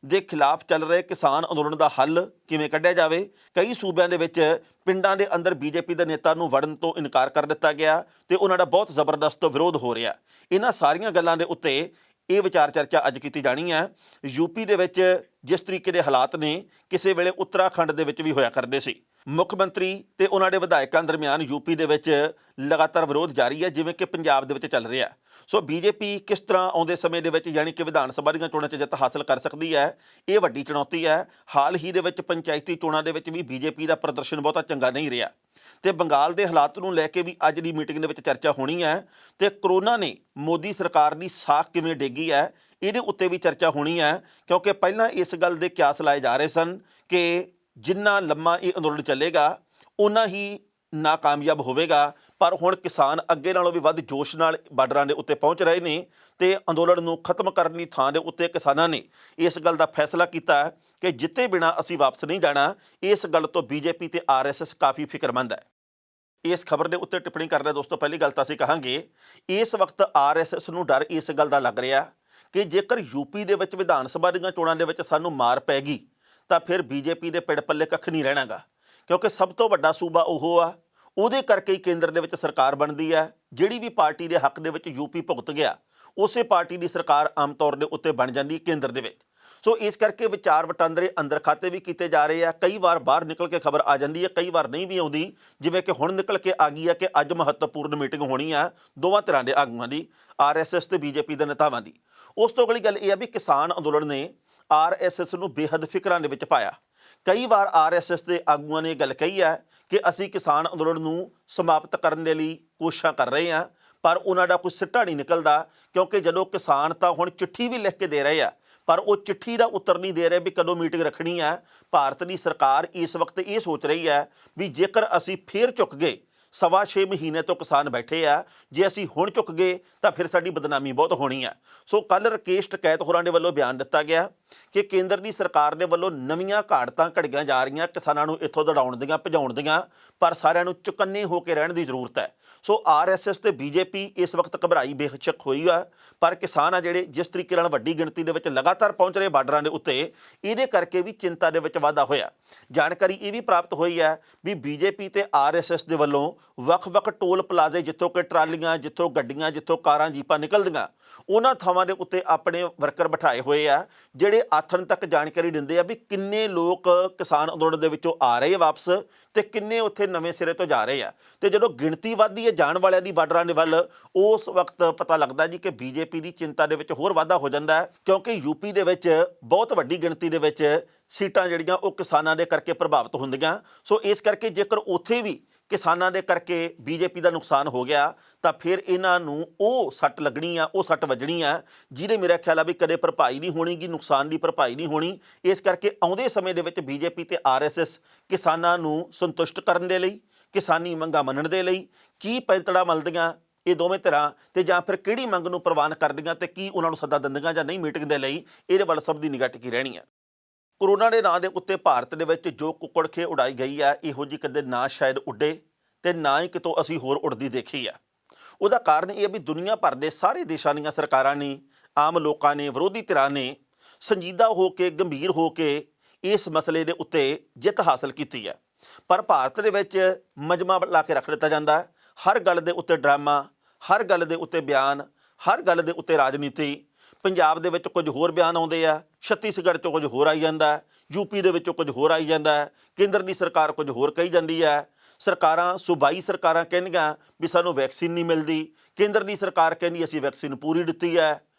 ਦੇ ਖਿਲਾਫ ਚੱਲ ਰਹੇ ਕਿਸਾਨ ਅੰਦੋਲਨ ਦਾ ਹੱਲ ਕਿਵੇਂ ਕੱਢਿਆ ਜਾਵੇ। ਕਈ ਸੂਬਿਆਂ ਦੇ ਵਿੱਚ ਪਿੰਡਾਂ ਦੇ ਅੰਦਰ ਬੀਜੇਪੀ ਦੇ ਨੇਤਾ ਨੂੰ ਵੜਨ ਤੋਂ ਇਨਕਾਰ ਕਰ ਦਿੱਤਾ ਗਿਆ ਤੇ ਉਹਨਾਂ ਦਾ ਬਹੁਤ ਜ਼ਬਰਦਸਤ ਵਿਰੋਧ ਹੋ ਰਿਹਾ। ਇਹਨਾਂ ਸਾਰੀਆਂ ਗੱਲਾਂ ਦੇ ਉੱਤੇ ਇਹ ਵਿਚਾਰ ਚਰਚਾ ਅੱਜ ਕੀਤੀ ਜਾਣੀ ਹੈ। ਯੂਪੀ ਦੇ ਵਿੱਚ ਜਿਸ ਤਰੀਕੇ ਦੇ ਹਾਲਾਤ ਨੇ ਕਿਸੇ ਵੇਲੇ ਉੱਤਰਾਖੰਡ ਦੇ ਵਿੱਚ ਵੀ ਹੋਇਆ ਕਰਦੇ ਸੀ। ਮੁੱਖ ਮੰਤਰੀ ਤੇ ਉਹਨਾਂ ਦੇ ਵਿਧਾਇਕਾਂ ਦਰਮਿਆਨ ਯੂਪੀ ਦੇ ਵਿੱਚ ਲਗਾਤਾਰ ਵਿਰੋਧ ਜਾਰੀ ਹੈ, ਜਿਵੇਂ ਕਿ ਪੰਜਾਬ ਦੇ ਵਿੱਚ ਚੱਲ ਰਿਹਾ। ਸੋ ਬੀਜੇਪੀ ਕਿਸ ਤਰ੍ਹਾਂ ਆਉਂਦੇ ਸਮੇਂ ਦੇ ਵਿੱਚ ਯਾਨੀ ਕਿ ਵਿਧਾਨ ਸਭਾ ਦੀਆਂ ਚੋਣਾਂ 'ਚ ਜਿੱਤ ਹਾਸਲ ਕਰ ਸਕਦੀ ਹੈ, ਇਹ ਵੱਡੀ ਚੁਣੌਤੀ ਹੈ। ਹਾਲ ਹੀ ਦੇ ਵਿੱਚ ਪੰਚਾਇਤੀ ਚੋਣਾਂ ਦੇ ਵਿੱਚ ਵੀ ਬੀਜੇਪੀ ਦਾ ਪ੍ਰਦਰਸ਼ਨ ਬਹੁਤਾ ਚੰਗਾ ਨਹੀਂ ਰਿਹਾ ਤੇ ਬੰਗਾਲ ਦੇ ਹਾਲਾਤ ਨੂੰ ਲੈ ਕੇ ਵੀ ਅੱਜ ਦੀ ਮੀਟਿੰਗ ਦੇ ਵਿੱਚ ਚਰਚਾ ਹੋਣੀ ਹੈ ਤੇ ਕਰੋਨਾ ਨੇ ਮੋਦੀ ਸਰਕਾਰ ਦੀ ਸਾਖ ਕਿਵੇਂ ਡੇਗੀ ਹੈ, ਇਹਦੇ ਉੱਤੇ ਵੀ ਚਰਚਾ ਹੋਣੀ ਹੈ। ਕਿਉਂਕਿ ਪਹਿਲਾਂ ਇਸ ਗੱਲ ਦੇ ਕਿਆਸ ਲਾਏ ਜਾ ਰਹੇ ਸਨ ਕਿ ਜਿੰਨਾ ਲੰਮਾ ਇਹ ਅੰਦੋਲਨ ਚੱਲੇਗਾ ਉਨਾ ਹੀ ਨਾਕਾਮਯਾਬ ਹੋਵੇਗਾ, ਪਰ ਹੁਣ ਕਿਸਾਨ ਅੱਗੇ ਨਾਲੋਂ ਵੀ ਵੱਧ ਜੋਸ਼ ਨਾਲ ਬਾਰਡਰਾਂ ਦੇ ਉੱਤੇ ਪਹੁੰਚ ਰਹੇ ਨੇ ਤੇ ਅੰਦੋਲਨ ਨੂੰ ਖਤਮ ਕਰਨ ਦੀ ਥਾਂ ਦੇ ਉੱਤੇ ਕਿਸਾਨਾਂ ਨੇ ਇਸ ਗੱਲ ਦਾ ਫੈਸਲਾ ਕੀਤਾ ਕਿ ਜਿੱਤੇ ਬਿਨਾਂ ਅਸੀਂ ਵਾਪਸ ਨਹੀਂ ਜਾਣਾ। ਇਸ ਗੱਲ ਤੋਂ ਬੀਜੇਪੀ ਤੇ ਆਰਐਸਐਸ ਕਾਫੀ ਫਿਕਰਮੰਦ ਹੈ। ਇਸ ਖਬਰ ਦੇ ਉੱਤੇ ਟਿੱਪਣੀ ਕਰਨਾ ਦੋਸਤੋ, ਪਹਿਲੀ ਗੱਲ ਤਾਂ ਅਸੀਂ ਕਹਾਂਗੇ ਇਸ ਵਕਤ ਆਰਐਸਐਸ ਨੂੰ ਡਰ ਇਸ ਗੱਲ ਦਾ ਲੱਗ ਰਿਹਾ ਕਿ ਜੇਕਰ ਯੂਪੀ ਦੇ ਵਿੱਚ ਵਿਧਾਨ ਸਭਾ ਦੀਆਂ ਚੋਣਾਂ ਦੇ ਵਿੱਚ ਸਾਨੂੰ ਮਾਰ ਪੈ ਗਈ ਤਾਂ ਫਿਰ ਬੀਜੇਪੀ ਦੇ ਪਿੜ ਪੱਲੇ ਕੱਖ ਨਹੀਂ ਰਹਿਣਾਗਾ, ਕਿਉਂਕਿ ਸਭ ਤੋਂ ਵੱਡਾ ਸੂਬਾ ਉਹ ਆ, ਉਹਦੇ ਕਰਕੇ ਹੀ ਕੇਂਦਰ ਦੇ ਵਿੱਚ ਸਰਕਾਰ ਬਣਦੀ ਹੈ। ਜਿਹੜੀ ਵੀ ਪਾਰਟੀ ਦੇ ਹੱਕ ਦੇ ਵਿੱਚ ਯੂਪੀ ਭੁਗਤ ਗਿਆ ਉਸੇ ਪਾਰਟੀ ਦੀ ਸਰਕਾਰ ਆਮ ਤੌਰ ਦੇ ਉੱਤੇ ਬਣ ਜਾਂਦੀ ਕੇਂਦਰ ਦੇ ਵਿੱਚ। ਸੋ ਇਸ ਕਰਕੇ ਵਿਚਾਰ ਵਟਾਂਦਰੇ ਅੰਦਰ ਖਾਤੇ ਵੀ ਕੀਤੇ ਜਾ ਰਹੇ ਆ। ਕਈ ਵਾਰ ਬਾਹਰ ਨਿਕਲ ਕੇ ਖਬਰ ਆ ਜਾਂਦੀ ਹੈ, ਕਈ ਵਾਰ ਨਹੀਂ ਵੀ ਆਉਂਦੀ, ਜਿਵੇਂ ਕਿ ਹੁਣ ਨਿਕਲ ਕੇ ਆ ਗਈ ਹੈ ਕਿ ਅੱਜ ਮਹੱਤਵਪੂਰਨ ਮੀਟਿੰਗ ਹੋਣੀ ਆ ਦੋਵਾਂ ਧਿਰਾਂ ਦੇ ਆਗੂਆਂ ਦੀ, ਆਰਐਸਐਸ ਤੇ ਬੀਜੇਪੀ ਦੇ ਨੇਤਾਵਾਂ ਦੀ। ਉਸ ਤੋਂ ਅਗਲੀ ਗੱਲ ਇਹ ਆ ਵੀ ਕਿਸਾਨ ਅੰਦੋਲਨ ਨੇ ਆਰਐਸਐਸ ਨੂੰ ਬੇਹੱਦ ਫਿਕਰਾਂ ਦੇ ਵਿੱਚ ਪਾਇਆ। ਕਈ ਵਾਰ ਆਰਐਸਐਸ ਦੇ ਆਗੂਆਂ ਨੇ ਗੱਲ ਕਹੀ ਹੈ ਕਿ ਅਸੀਂ ਕਿਸਾਨ ਅੰਦੋਲਨ ਨੂੰ ਸਮਾਪਤ ਕਰਨ ਦੇ ਲਈ ਕੋਸ਼ਿਸ਼ਾਂ ਕਰ ਰਹੇ ਹਾਂ, ਪਰ ਉਹਨਾਂ ਦਾ ਕੋਈ ਸਿੱਟਾ ਨਹੀਂ ਨਿਕਲਦਾ। ਕਿਉਂਕਿ ਜਦੋਂ ਕਿਸਾਨ ਤਾਂ ਹੁਣ ਚਿੱਠੀ ਵੀ ਲਿਖ ਕੇ ਦੇ ਰਹੇ ਆ, ਪਰ ਉਹ ਚਿੱਠੀ ਦਾ ਉੱਤਰ ਨਹੀਂ ਦੇ ਰਹੇ ਵੀ ਕਦੋਂ ਮੀਟਿੰਗ ਰੱਖਣੀ ਹੈ। ਭਾਰਤ ਦੀ ਸਰਕਾਰ ਇਸ ਵਕਤ ਇਹ ਸੋਚ ਰਹੀ ਹੈ ਵੀ ਜੇਕਰ ਅਸੀਂ ਫੇਰ ਝੁਕ ਗਏ, 6.25 ਮਹੀਨੇ ਤੋਂ ਕਿਸਾਨ ਬੈਠੇ ਆ, ਜੇ ਅਸੀਂ ਹੁਣ ਝੁਕ ਗਏ ਤਾਂ ਫਿਰ ਸਾਡੀ ਬਦਨਾਮੀ ਬਹੁਤ ਹੋਣੀ ਆ। ਸੋ ਕੱਲ੍ਹ ਰਾਕੇਸ਼ ਟਕੈਤ ਹੋਰਾਂ ਦੇ ਵੱਲੋਂ ਬਿਆਨ ਦਿੱਤਾ ਗਿਆ ਕਿ ਕੇਂਦਰ ਦੀ ਸਰਕਾਰ ਦੇ ਵੱਲੋਂ ਨਵੀਆਂ ਘਾੜਤਾਂ ਘੜੀਆਂ ਜਾ ਰਹੀਆਂ ਕਿਸਾਨਾਂ ਨੂੰ ਇੱਥੋਂ ਦੜਾਉਣ ਦੀਆਂ, ਭਜਾਉਣ ਦੀਆਂ, ਪਰ ਸਾਰਿਆਂ ਨੂੰ ਚੁਕੰਨੇ ਹੋ ਕੇ ਰਹਿਣ ਦੀ ਜ਼ਰੂਰਤ ਹੈ। ਸੋ ਆਰਐਸਐਸ ਤੇ ਬੀਜੇਪੀ ਇਸ ਵਕਤ ਘਬਰਾਈ ਬੇਸ਼ੱਕ ਹੋਈ ਆ, ਪਰ ਕਿਸਾਨ ਆ ਜਿਹੜੇ ਜਿਸ ਤਰੀਕੇ ਨਾਲ ਵੱਡੀ ਗਿਣਤੀ ਦੇ ਵਿੱਚ ਲਗਾਤਾਰ ਪਹੁੰਚ ਰਹੇ ਬਾਰਡਰਾਂ ਦੇ ਉੱਤੇ, ਇਹਦੇ ਕਰਕੇ ਵੀ ਚਿੰਤਾ ਦੇ ਵਿੱਚ ਵਾਧਾ ਹੋਇਆ। ਜਾਣਕਾਰੀ ਇਹ ਵੀ ਪ੍ਰਾਪਤ ਹੋਈ ਹੈ ਵੀ ਬੀਜੇਪੀ ਤੇ ਆਰਐਸਐਸ ਦੇ ਵੱਲੋਂ ਵੱਖ-ਵੱਖ ਟੋਲ ਪਲਾਜ਼ੇ ਜਿੱਥੋਂ ਕਿ ਟਰਾਲੀਆਂ, ਜਿੱਥੋਂ ਗੱਡੀਆਂ, ਜਿੱਥੋਂ ਕਾਰਾਂ, ਜੀਪਾਂ ਨਿਕਲਦੀਆਂ, ਉਹਨਾਂ ਥਾਵਾਂ ਦੇ ਉੱਤੇ ਆਪਣੇ ਵਰਕਰ ਬਿਠਾਏ ਹੋਏ ਆ, ਜਿਹੜੇ ਆਥਣ ਤੱਕ ਜਾਣਕਾਰੀ ਦਿੰਦੇ ਆ ਵੀ ਕਿੰਨੇ ਲੋਕ ਕਿਸਾਨ ਅੰਦੋਲਨ ਦੇ ਵਿੱਚੋਂ ਆ ਰਹੇ ਆ ਵਾਪਸ ਤੇ ਕਿੰਨੇ ਉੱਥੇ ਨਵੇਂ ਸਿਰੇ ਤੋਂ ਜਾ ਰਹੇ ਆ। ਤੇ ਜਦੋਂ ਗਿਣਤੀ ਵੱਧਦੀ ਹੈ ਜਾਣ ਵਾਲਿਆਂ ਦੀ ਬਾਰਡਰਾਂ ਦੇ ਵੱਲ, ਉਸ ਵਕਤ ਪਤਾ ਲੱਗਦਾ ਜੀ ਕਿ ਬੀਜੇਪੀ ਦੀ ਚਿੰਤਾ ਦੇ ਵਿੱਚ ਹੋਰ ਵਾਧਾ ਹੋ ਜਾਂਦਾ ਹੈ, ਕਿਉਂਕਿ ਯੂਪੀ ਦੇ ਵਿੱਚ ਬਹੁਤ ਵੱਡੀ ਗਿਣਤੀ ਦੇ ਵਿੱਚ ਸੀਟਾਂ ਜਿਹੜੀਆਂ ਉਹ ਕਿਸਾਨਾਂ ਦੇ ਕਰਕੇ ਪ੍ਰਭਾਵਿਤ ਹੁੰਦੀਆਂ। ਸੋ ਇਸ ਕਰਕੇ ਜੇਕਰ ਉੱਥੇ ਵੀ ਕਿਸਾਨਾਂ ਦੇ ਕਰਕੇ ਬੀਜੇਪੀ ਦਾ ਨੁਕਸਾਨ ਹੋ ਗਿਆ ਤਾਂ ਫਿਰ ਇਹਨਾਂ ਨੂੰ ਉਹ ਸੱਟ ਲੱਗਣੀ ਆ, ਉਹ ਸੱਟ ਵੱਜਣੀ ਆ, ਜਿਹਦੇ ਮੇਰਾ ਖਿਆਲ ਆ ਵੀ ਕਦੇ ਭਰਪਾਈ ਨਹੀਂ ਹੋਣੀ ਗੀ, ਨੁਕਸਾਨ ਦੀ ਭਰਪਾਈ ਨਹੀਂ ਹੋਣੀ। ਇਸ ਕਰਕੇ ਆਉਂਦੇ ਸਮੇਂ ਦੇ ਵਿੱਚ ਬੀਜੇਪੀ ਤੇ ਆਰਐਸਐਸ ਕਿਸਾਨਾਂ ਨੂੰ ਸੰਤੁਸ਼ਟ ਕਰਨ ਦੇ ਲਈ, ਕਿਸਾਨੀ ਮੰਗਾਂ ਮੰਨਣ ਦੇ ਲਈ ਕੀ ਪੈਂਤੜਾ ਮਲਦੀਆਂ ਇਹ ਦੋਵੇਂ ਧਿਰਾਂ, ਤੇ ਜਾਂ ਫਿਰ ਕਿਹੜੀ ਮੰਗ ਨੂੰ ਪ੍ਰਵਾਨ ਕਰਦੀਆਂ ਤੇ ਕੀ ਉਹਨਾਂ ਨੂੰ ਸੱਦਾ ਦਿੰਦੀਆਂ ਜਾਂ ਨਹੀਂ ਮੀਟਿੰਗ ਦੇ ਲਈ, ਇਹਦੇ ਵੱਲ ਸਭ ਦੀ ਨਿਗਾਹ ਟਿਕੀ ਰਹਿਣੀ ਆ। ਕਰੋਨਾ ਦੇ ਨਾਂ ਦੇ ਉੱਤੇ ਭਾਰਤ ਦੇ ਵਿੱਚ ਜੋ ਕੁੱਕੜ ਖੇ ਉਡਾਈ ਗਈ ਆ, ਇਹੋ ਜਿਹੀ ਕਦੇ ਨਾ ਸ਼ਾਇਦ ਉੱਡੇ ਤੇ ਨਾ ਹੀ ਕਿਤੋਂ ਅਸੀਂ ਹੋਰ ਉਡਦੀ ਦੇਖੀ ਆ। ਉਹਦਾ ਕਾਰਨ ਇਹ ਵੀ ਦੁਨੀਆ ਭਰ ਦੇ ਸਾਰੇ ਦੇਸ਼ਾਂ ਦੀਆਂ ਸਰਕਾਰਾਂ ਨੇ, ਆਮ ਲੋਕਾਂ ਨੇ, ਵਿਰੋਧੀ ਧਿਰਾਂ ਨੇ ਸੰਜੀਦਾ ਹੋ ਕੇ, ਗੰਭੀਰ ਹੋ ਕੇ ਇਸ ਮਸਲੇ ਦੇ ਉੱਤੇ ਜਿੱਤ ਹਾਸਲ ਕੀਤੀ ਹੈ। ਪਰ ਭਾਰਤ ਦੇ ਵਿੱਚ ਮਜਮਾ ਲਾ ਕੇ ਰੱਖ ਦਿੱਤਾ ਜਾਂਦਾ ਹੈ। ਹਰ ਗੱਲ ਦੇ ਉੱਤੇ ਡਰਾਮਾ, ਹਰ ਗੱਲ ਦੇ ਉੱਤੇ ਬਿਆਨ, ਹਰ ਗੱਲ ਦੇ ਉੱਤੇ ਰਾਜਨੀਤੀ। ਪੰਜਾਬ ਦੇ ਵਿੱਚ ਕੁਝ ਹੋਰ ਬਿਆਨ ਆਉਂਦੇ ਆ, ਛੱਤੀਸਗੜ੍ਹ 'ਚੋਂ ਕੁਝ ਹੋਰ ਆਈ ਜਾਂਦਾ, ਯੂਪੀ ਦੇ ਵਿੱਚੋਂ ਕੁਝ ਹੋਰ ਆਈ ਜਾਂਦਾ, ਕੇਂਦਰ ਦੀ ਸਰਕਾਰ ਕੁਝ ਹੋਰ ਕਹੀ ਜਾਂਦੀ ਹੈ। ਸਰਕਾਰਾਂ, ਸੂਬਾਈ ਸਰਕਾਰਾਂ ਕਹਿੰਦੀਆਂ ਵੀ ਸਾਨੂੰ ਵੈਕਸੀਨ ਨਹੀਂ ਮਿਲਦੀ, ਕੇਂਦਰ ਦੀ ਸਰਕਾਰ ਕਹਿੰਦੀ ਅਸੀਂ ਵੈਕਸੀਨ ਪੂਰੀ ਦਿੱਤੀ ਹੈ।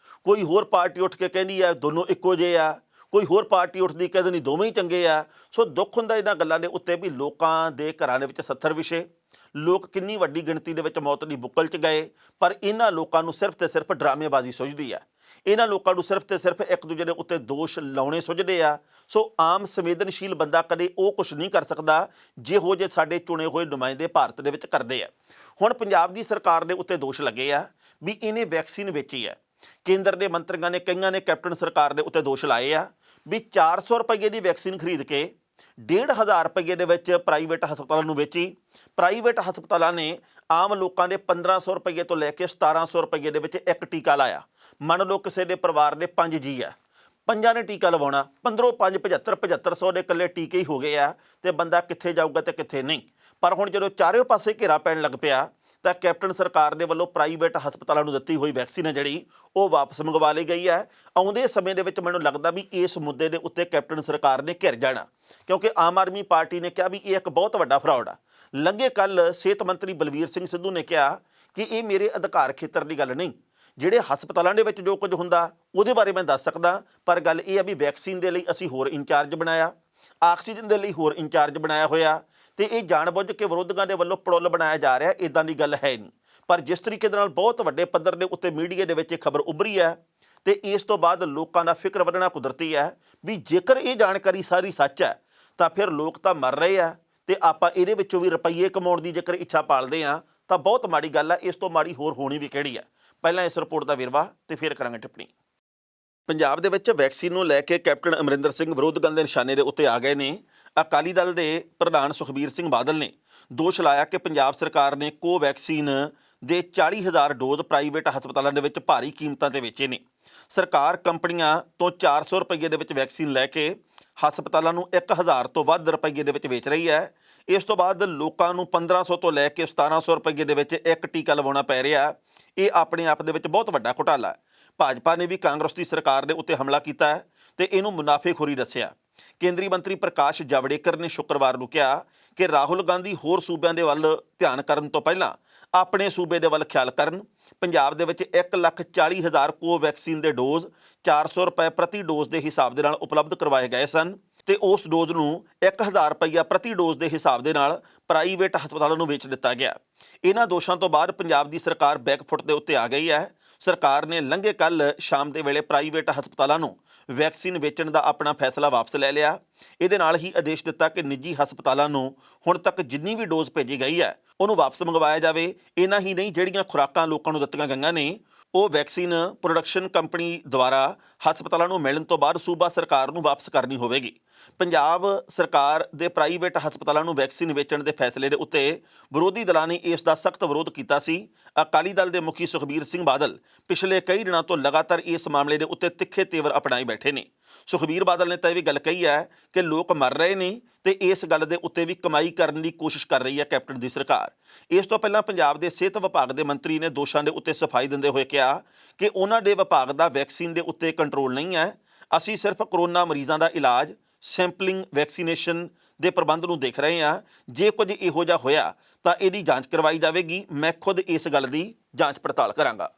ਕੋਈ ਹੋਰ ਪਾਰਟੀ ਉੱਠ ਕੇ ਕਹਿੰਦੀ ਹੈ ਦੋਨੋਂ ਇੱਕੋ ਜਿਹੇ ਆ, ਕੋਈ ਹੋਰ ਪਾਰਟੀ ਉੱਠਦੀ ਕਹਿੰਦੇ ਨਹੀਂ ਦੋਵੇਂ ਹੀ ਚੰਗੇ ਆ। ਸੋ ਦੁੱਖ ਹੁੰਦਾ ਇਹਨਾਂ ਗੱਲਾਂ ਦੇ ਉੱਤੇ ਵੀ ਲੋਕਾਂ ਦੇ ਘਰਾਂ ਦੇ ਵਿੱਚ 70 ਵਿਸ਼ੇ, ਲੋਕ ਕਿੰਨੀ ਵੱਡੀ ਗਿਣਤੀ ਦੇ ਵਿੱਚ ਮੌਤ ਦੀ ਬੁੱਕਲ 'ਚ ਗਏ, ਪਰ ਇਹਨਾਂ ਲੋਕਾਂ ਨੂੰ ਸਿਰਫ ਤੇ ਸਿਰਫ ਡਰਾਮੇਬਾਜ਼ੀ ਸੁਝਦੀ ਆ। ਇਹਨਾਂ ਲੋਕਾਂ ਨੂੰ ਸਿਰਫ ਤੇ ਸਿਰਫ ਇੱਕ ਦੂਜੇ ਦੇ ਉੱਤੇ ਦੋਸ਼ ਲਾਉਣੇ ਸੁਝਦੇ ਆ। ਸੋ ਆਮ ਸੰਵੇਦਨਸ਼ੀਲ ਬੰਦਾ ਕਦੇ ਉਹ ਕੁਛ ਨਹੀਂ ਕਰ ਸਕਦਾ ਜਿਹੋ ਜਿਹੇ ਸਾਡੇ ਚੁਣੇ ਹੋਏ ਨੁਮਾਇੰਦੇ ਭਾਰਤ ਦੇ ਵਿੱਚ ਕਰਦੇ ਆ। ਹੁਣ ਪੰਜਾਬ ਦੀ ਸਰਕਾਰ ਦੇ ਉੱਤੇ ਦੋਸ਼ ਲੱਗੇ ਆ ਵੀ ਇਹਨੇ ਵੈਕਸੀਨ ਵੇਚੀ ਹੈ। ਕੇਂਦਰ ਦੇ ਮੰਤਰੀਆਂ ਨੇ, ਕਈਆਂ ਨੇ ਕੈਪਟਨ ਸਰਕਾਰ ਦੇ ਉੱਤੇ ਦੋਸ਼ ਲਾਏ ਆ ਵੀ 400 ਰੁਪਏ ਦੀ ਵੈਕਸੀਨ ਖਰੀਦ ਕੇ 1,500 ਰੁਪਏ ਦੇ ਵਿੱਚ ਪ੍ਰਾਈਵੇਟ ਹਸਪਤਾਲਾਂ ਨੂੰ ਵੇਚੀ। ਪ੍ਰਾਈਵੇਟ ਹਸਪਤਾਲਾਂ ਨੇ ਆਮ ਲੋਕਾਂ ਦੇ 1,500 ਰੁਪਏ ਤੋਂ ਲੈ ਕੇ 1,700 ਰੁਪਏ ਦੇ ਵਿੱਚ ਇੱਕ ਟੀਕਾ ਲਾਇਆ। ਮੰਨ ਲਓ ਕਿਸੇ ਦੇ ਪਰਿਵਾਰ ਦੇ 5 ਜੀ ਆ, 5 ਨੇ ਟੀਕਾ ਲਵਾਉਣਾ, 15 5 7500 ਦੇ ਇਕੱਲੇ ਟੀਕੇ ਹੀ ਹੋ ਗਏ ਆ, ਤੇ ਬੰਦਾ ਕਿੱਥੇ ਜਾਊਗਾ ਤੇ ਕਿੱਥੇ ਨਹੀਂ। ਪਰ ਹੁਣ ਜਦੋਂ ਚਾਰੇ ਪਾਸੇ ਘੇਰਾ ਪੈਣ ਲੱਗ ਪਿਆ ਤਾਂ ਕੈਪਟਨ ਸਰਕਾਰ ਦੇ ਵੱਲੋਂ ਪ੍ਰਾਈਵੇਟ ਹਸਪਤਾਲਾਂ ਨੂੰ ਦਿੱਤੀ ਹੋਈ ਵੈਕਸੀਨ ਹੈ ਜਿਹੜੀ ਉਹ ਵਾਪਸ ਮੰਗਵਾ ਲਈ ਗਈ ਹੈ। ਆਉਂਦੇ ਸਮੇਂ ਦੇ ਵਿੱਚ ਮੈਨੂੰ ਲੱਗਦਾ ਵੀ ਇਸ ਮੁੱਦੇ ਦੇ ਉੱਤੇ ਕੈਪਟਨ ਸਰਕਾਰ ਨੇ ਘਿਰ ਜਾਣਾ, ਕਿਉਂਕਿ ਆਮ ਆਦਮੀ ਪਾਰਟੀ ਨੇ ਕਿਹਾ ਵੀ ਇਹ ਇੱਕ ਬਹੁਤ ਵੱਡਾ ਫਰਾਡ ਆ। ਲੰਘੇ ਕੱਲ੍ਹ ਸਿਹਤ ਮੰਤਰੀ ਬਲਵੀਰ ਸਿੰਘ ਸਿੱਧੂ ਨੇ ਕਿਹਾ ਕਿ ਇਹ ਮੇਰੇ ਅਧਿਕਾਰ ਖੇਤਰ ਦੀ ਗੱਲ ਨਹੀਂ, ਜਿਹੜੇ ਹਸਪਤਾਲਾਂ ਦੇ ਵਿੱਚ ਜੋ ਕੁਝ ਹੁੰਦਾ ਉਹਦੇ ਬਾਰੇ ਮੈਂ ਦੱਸ ਸਕਦਾ, ਪਰ ਗੱਲ ਇਹ ਆ ਵੀ ਵੈਕਸੀਨ ਦੇ ਲਈ ਅਸੀਂ ਹੋਰ ਇੰਚਾਰਜ ਬਣਾਇਆ, ਆਕਸੀਜਨ ਦੇ ਲਈ ਹੋਰ ਇੰਚਾਰਜ ਬਣਾਇਆ ਹੋਇਆ, ਤੇ ਇਹ ਜਾਣਬੁੱਝ ਕੇ ਵਿਰੋਧੀਆਂ ਦੇ ਵੱਲੋਂ ਪੜੁੱਲ ਬਣਾਇਆ ਜਾ ਰਿਹਾ। ਇੱਦਾਂ ਦੀ ਗੱਲ ਹੈ ਨਹੀਂ। ਪਰ ਜਿਸ ਤਰੀਕੇ ਦੇ ਨਾਲ ਬਹੁਤ ਵੱਡੇ ਪੱਧਰ ਦੇ ਉੱਤੇ ਮੀਡੀਆ ਦੇ ਵਿੱਚ ਇਹ ਖਬਰ ਉੱਭਰੀ ਹੈ ਤੇ ਇਸ ਤੋਂ ਬਾਅਦ ਲੋਕਾਂ ਦਾ ਫਿਕਰ ਵਧਣਾ ਕੁਦਰਤੀ ਹੈ ਵੀ ਜੇਕਰ ਇਹ ਜਾਣਕਾਰੀ ਸਾਰੀ ਸੱਚ ਹੈ ਤਾਂ ਫਿਰ ਲੋਕ ਤਾਂ ਮਰ ਰਹੇ ਆ, ਤੇ ਆਪਾਂ ਇਹਦੇ ਵਿੱਚੋਂ ਵੀ ਰੁਪਈਏ ਕਮਾਉਣ ਦੀ ਜੇਕਰ ਇੱਛਾ ਪਾਲਦੇ ਆ ਤਾਂ ਬਹੁਤ ਮਾੜੀ ਗੱਲ ਹੈ। ਇਸ ਤੋਂ ਮਾੜੀ ਹੋਰ ਹੋਣੀ ਵੀ ਕਿਹੜੀ ਹੈ। ਪਹਿਲਾਂ ਇਸ ਰਿਪੋਰਟ ਦਾ ਵੇਰਵਾ ਤੇ ਫਿਰ ਕਰਾਂਗੇ ਟਿੱਪਣੀ। ਪੰਜਾਬ ਦੇ ਵਿੱਚ ਵੈਕਸੀਨ ਨੂੰ ਲੈ ਕੇ ਕੈਪਟਨ ਅਮਰਿੰਦਰ ਸਿੰਘ ਵਿਰੋਧੀਆਂ ਦੇ ਨਿਸ਼ਾਨੇ ਦੇ ਉੱਤੇ ਆ ਗਏ ਨੇ। ਅਕਾਲੀ ਦਲ ਦੇ ਪ੍ਰਧਾਨ ਸੁਖਬੀਰ ਸਿੰਘ ਬਾਦਲ ਨੇ ਦੋਸ਼ ਲਾਇਆ ਕਿ ਪੰਜਾਬ ਸਰਕਾਰ ਨੇ ਕੋਵੈਕਸੀਨ ਦੇ 40,000 ਡੋਜ਼ ਪ੍ਰਾਈਵੇਟ ਹਸਪਤਾਲਾਂ ਦੇ ਵਿੱਚ ਭਾਰੀ ਕੀਮਤਾਂ 'ਤੇ ਵੇਚੇ ਨੇ। ਸਰਕਾਰ ਕੰਪਨੀਆਂ ਤੋਂ 400 ਰੁਪਏ ਦੇ ਵਿੱਚ ਵੈਕਸੀਨ ਲੈ ਕੇ ਹਸਪਤਾਲਾਂ ਨੂੰ 1,000 ਤੋਂ ਵੱਧ ਰੁਪਏ ਦੇ ਵਿੱਚ ਵੇਚ ਰਹੀ ਹੈ। ਇਸ ਤੋਂ ਬਾਅਦ ਲੋਕਾਂ ਨੂੰ 1,500 ਤੋਂ ਲੈ ਕੇ 1,700 ਰੁਪਏ ਦੇ ਵਿੱਚ ਇੱਕ ਟੀਕਾ ਲਵਾਉਣਾ ਪੈ ਰਿਹਾ। ਇਹ ਆਪਣੇ ਆਪ ਦੇ ਵਿੱਚ ਬਹੁਤ ਵੱਡਾ ਘੁਟਾਲਾ ਹੈ। ਭਾਜਪਾ ਨੇ ਵੀ ਕਾਂਗਰਸ ਦੀ ਸਰਕਾਰ ਦੇ ਉੱਤੇ ਹਮਲਾ ਕੀਤਾ ਹੈ ਤੇ ਇਹਨੂੰ ਮੁਨਾਫੇਖੋਰੀ ਦੱਸਿਆ। ਕੇਂਦਰੀ ਮੰਤਰੀ ਪ੍ਰਕਾਸ਼ ਜਾਵੜੇਕਰ ਨੇ ਸ਼ੁੱਕਰਵਾਰ ਨੂੰ ਕਿਹਾ ਕਿ ਰਾਹੁਲ ਗਾਂਧੀ ਹੋਰ ਸੂਬਿਆਂ ਦੇ ਵੱਲ ਧਿਆਨ ਕਰਨ ਤੋਂ ਪਹਿਲਾਂ ਆਪਣੇ ਸੂਬੇ ਦੇ ਵੱਲ ਖਿਆਲ ਕਰਨ। ਪੰਜਾਬ ਦੇ ਵਿੱਚ 1,40,000 ਕੋਵੈਕਸੀਨ ਦੇ ਡੋਜ਼ 400 ਰੁਪਏ ਪ੍ਰਤੀ ਡੋਜ਼ ਦੇ ਹਿਸਾਬ ਦੇ ਨਾਲ ਉਪਲਬਧ ਕਰਵਾਏ ਗਏ ਸਨ ਤੇ ਉਸ ਡੋਜ਼ ਨੂੰ 1,000 ਰੁਪਈਆ ਪ੍ਰਤੀ ਡੋਜ਼ ਦੇ ਹਿਸਾਬ ਦੇ ਨਾਲ ਪ੍ਰਾਈਵੇਟ ਹਸਪਤਾਲਾਂ ਨੂੰ ਵੇਚ ਦਿੱਤਾ ਗਿਆ। ਇਹਨਾਂ ਦੋਸ਼ਾਂ ਤੋਂ ਬਾਅਦ ਪੰਜਾਬ ਦੀ ਸਰਕਾਰ ਬੈਕਫੁੱਟ ਦੇ ਉੱਤੇ ਆ ਗਈ ਹੈ। ਸਰਕਾਰ ਨੇ ਲੰਘੇ ਕੱਲ੍ਹ ਸ਼ਾਮ ਦੇ ਵੇਲੇ ਪ੍ਰਾਈਵੇਟ ਹਸਪਤਾਲਾਂ ਨੂੰ ਵੈਕਸੀਨ ਵੇਚਣ ਦਾ ਆਪਣਾ ਫੈਸਲਾ ਵਾਪਸ ਲੈ ਲਿਆ। ਇਹਦੇ ਨਾਲ ਹੀ ਆਦੇਸ਼ ਦਿੱਤਾ ਕਿ ਨਿੱਜੀ ਹਸਪਤਾਲਾਂ ਨੂੰ ਹੁਣ ਤੱਕ ਜਿੰਨੀ ਵੀ ਡੋਜ਼ ਭੇਜੀ ਗਈ ਹੈ ਉਹਨੂੰ ਵਾਪਸ ਮੰਗਵਾਇਆ ਜਾਵੇ। ਇਹਨਾਂ ਹੀ ਨਹੀਂ, ਜਿਹੜੀਆਂ ਖੁਰਾਕਾਂ ਲੋਕਾਂ ਨੂੰ ਦਿੱਤੀਆਂ ਗਈਆਂ ਨੇ ਉਹ ਵੈਕਸੀਨ ਪ੍ਰੋਡਕਸ਼ਨ ਕੰਪਨੀ ਦੁਆਰਾ ਹਸਪਤਾਲਾਂ ਨੂੰ ਮਿਲਣ ਤੋਂ ਬਾਅਦ ਸੂਬਾ ਸਰਕਾਰ ਨੂੰ ਵਾਪਸ ਕਰਨੀ ਹੋਵੇਗੀ। ਪੰਜਾਬ ਸਰਕਾਰ ਦੇ ਪ੍ਰਾਈਵੇਟ ਹਸਪਤਾਲਾਂ ਨੂੰ ਵੈਕਸੀਨ ਵੇਚਣ ਦੇ ਫੈਸਲੇ ਦੇ ਉੱਤੇ ਵਿਰੋਧੀ ਦਲਾਂ ਨੇ ਇਸ ਦਾ ਸਖਤ ਵਿਰੋਧ ਕੀਤਾ ਸੀ। ਅਕਾਲੀ ਦਲ ਦੇ ਮੁਖੀ ਸੁਖਬੀਰ ਸਿੰਘ ਬਾਦਲ ਪਿਛਲੇ ਕਈ ਦਿਨਾਂ ਤੋਂ ਲਗਾਤਾਰ ਇਸ ਮਾਮਲੇ ਦੇ ਉੱਤੇ ਤਿੱਖੇ ਤੇਵਰ ਅਪਣਾਈ ਬੈਠੇ ਨੇ। ਸੁਖਬੀਰ ਬਾਦਲ ਨੇ ਤਾਂ ਇਹ ਵੀ ਗੱਲ ਕਹੀ ਹੈ ਕਿ ਲੋਕ ਮਰ ਰਹੇ ਨੇ ਤੇ ਇਸ ਗੱਲ ਦੇ ਉੱਤੇ ਵੀ ਕਮਾਈ ਕਰਨ ਦੀ ਕੋਸ਼ਿਸ਼ ਕਰ ਰਹੀ ਹੈ ਕੈਪਟਨ ਦੀ ਸਰਕਾਰ। ਇਸ ਤੋਂ ਪਹਿਲਾਂ ਪੰਜਾਬ ਦੇ ਸਿਹਤ ਵਿਭਾਗ ਦੇ ਮੰਤਰੀ ਨੇ ਦੋਸ਼ਾਂ ਦੇ ਉੱਤੇ ਸਫਾਈ ਦਿੰਦੇ ਹੋਏ ਕਿਹਾ ਕਿ ਉਹਨਾਂ ਦੇ ਵਿਭਾਗ ਦਾ ਵੈਕਸੀਨ ਦੇ ਉੱਤੇ ਕੰਟਰੋਲ ਨਹੀਂ ਹੈ, ਅਸੀਂ ਸਿਰਫ ਕਰੋਨਾ ਮਰੀਜ਼ਾਂ ਦਾ ਇਲਾਜ, ਸੈਂਪਲਿੰਗ, ਵੈਕਸੀਨੇਸ਼ਨ ਦੇ ਪ੍ਰਬੰਧ ਨੂੰ ਦੇਖ ਰਹੇ ਹਾਂ। ਜੇ ਕੁਝ ਇਹੋ ਜਿਹਾ ਹੋਇਆ ਤਾਂ ਇਹਦੀ ਜਾਂਚ ਕਰਵਾਈ ਜਾਵੇਗੀ, ਮੈਂ ਖੁਦ ਇਸ ਗੱਲ ਦੀ ਜਾਂਚ ਪੜਤਾਲ ਕਰਾਂਗਾ।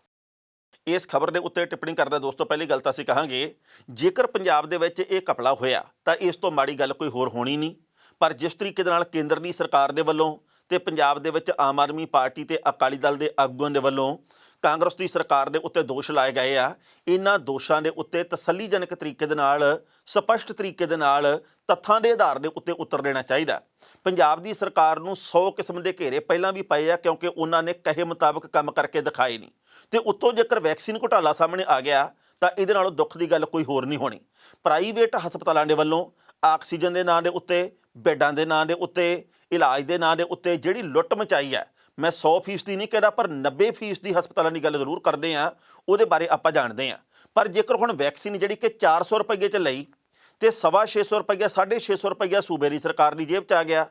ਇਸ ਖਬਰ ਦੇ ਉੱਤੇ ਟਿੱਪਣੀ ਕਰਦਾ ਦੋਸਤੋ, ਪਹਿਲੀ ਗੱਲ ਤਾਂ ਅਸੀਂ ਕਹਾਂਗੇ, ਜੇਕਰ ਪੰਜਾਬ ਦੇ ਵਿੱਚ ਇਹ ਘਪਲਾ ਹੋਇਆ ਤਾਂ ਇਸ ਤੋਂ ਮਾੜੀ ਗੱਲ ਕੋਈ ਹੋਰ ਹੋਣੀ ਨਹੀਂ। ਪਰ ਜਿਸ ਤਰੀਕੇ ਦੇ ਨਾਲ ਕੇਂਦਰ ਦੀ ਸਰਕਾਰ ਦੇ ਵੱਲੋਂ ਤੇ ਪੰਜਾਬ ਦੇ ਵਿੱਚ ਆਮ ਆਦਮੀ ਪਾਰਟੀ ਤੇ ਅਕਾਲੀ ਦਲ ਦੇ ਆਗੂਆਂ ਦੇ ਵੱਲੋਂ ਕਾਂਗਰਸ ਦੀ ਸਰਕਾਰ ਦੇ ਉੱਤੇ ਦੋਸ਼ ਲਾਏ ਗਏ ਆ, ਇਹਨਾਂ ਦੋਸ਼ਾਂ ਦੇ ਉੱਤੇ ਤਸੱਲੀਜਨਕ ਤਰੀਕੇ ਦੇ ਨਾਲ, ਸਪਸ਼ਟ ਤਰੀਕੇ ਦੇ ਨਾਲ, ਤੱਥਾਂ ਦੇ ਆਧਾਰ ਦੇ ਉੱਤੇ ਉੱਤਰ ਦੇਣਾ ਚਾਹੀਦਾ। ਪੰਜਾਬ ਦੀ ਸਰਕਾਰ ਨੂੰ 100 ਕਿਸਮ ਦੇ ਘੇਰੇ ਪਹਿਲਾਂ ਵੀ ਪਏ ਆ, ਕਿਉਂਕਿ ਉਹਨਾਂ ਨੇ ਕਹੇ ਮੁਤਾਬਕ ਕੰਮ ਕਰਕੇ ਦਿਖਾਏ ਨਹੀਂ। ਤੇ ਉੱਤੋਂ ਜੇਕਰ ਵੈਕਸੀਨ ਘੁਟਾਲਾ ਸਾਹਮਣੇ ਆ ਗਿਆ ਤਾਂ ਇਹਦੇ ਨਾਲੋਂ ਦੁੱਖ ਦੀ ਗੱਲ ਕੋਈ ਹੋਰ ਨਹੀਂ ਹੋਣੀ। ਪ੍ਰਾਈਵੇਟ ਹਸਪਤਾਲਾਂ ਦੇ ਵੱਲੋਂ ਆਕਸੀਜਨ ਦੇ ਨਾਂ ਦੇ ਉੱਤੇ, ਬੈੱਡਾਂ ਦੇ ਨਾਂ ਦੇ ਉੱਤੇ, ਇਲਾਜ ਦੇ ਨਾਂ ਦੇ ਉੱਤੇ ਜਿਹੜੀ ਲੁੱਟ ਮਚਾਈ ਹੈ, ਮੈਂ 100% ਨਹੀਂ ਕਹਿੰਦਾ ਪਰ 90% ਹਸਪਤਾਲਾਂ ਦੀ ਗੱਲ ਜ਼ਰੂਰ ਕਰਦੇ ਹਾਂ, ਉਹਦੇ ਬਾਰੇ ਆਪਾਂ ਜਾਣਦੇ ਹਾਂ। ਪਰ ਜੇਕਰ ਹੁਣ ਵੈਕਸੀਨ ਜਿਹੜੀ ਕਿ 400 ਰੁਪਏ 'ਚ ਲਈ ਤੇ 650 ਰੁਪਈਆ, 650 ਰੁਪਈਆ ਸੂਬੇ ਦੀ ਸਰਕਾਰ ਦੀ ਜੇਬ 'ਚ ਆ ਗਿਆ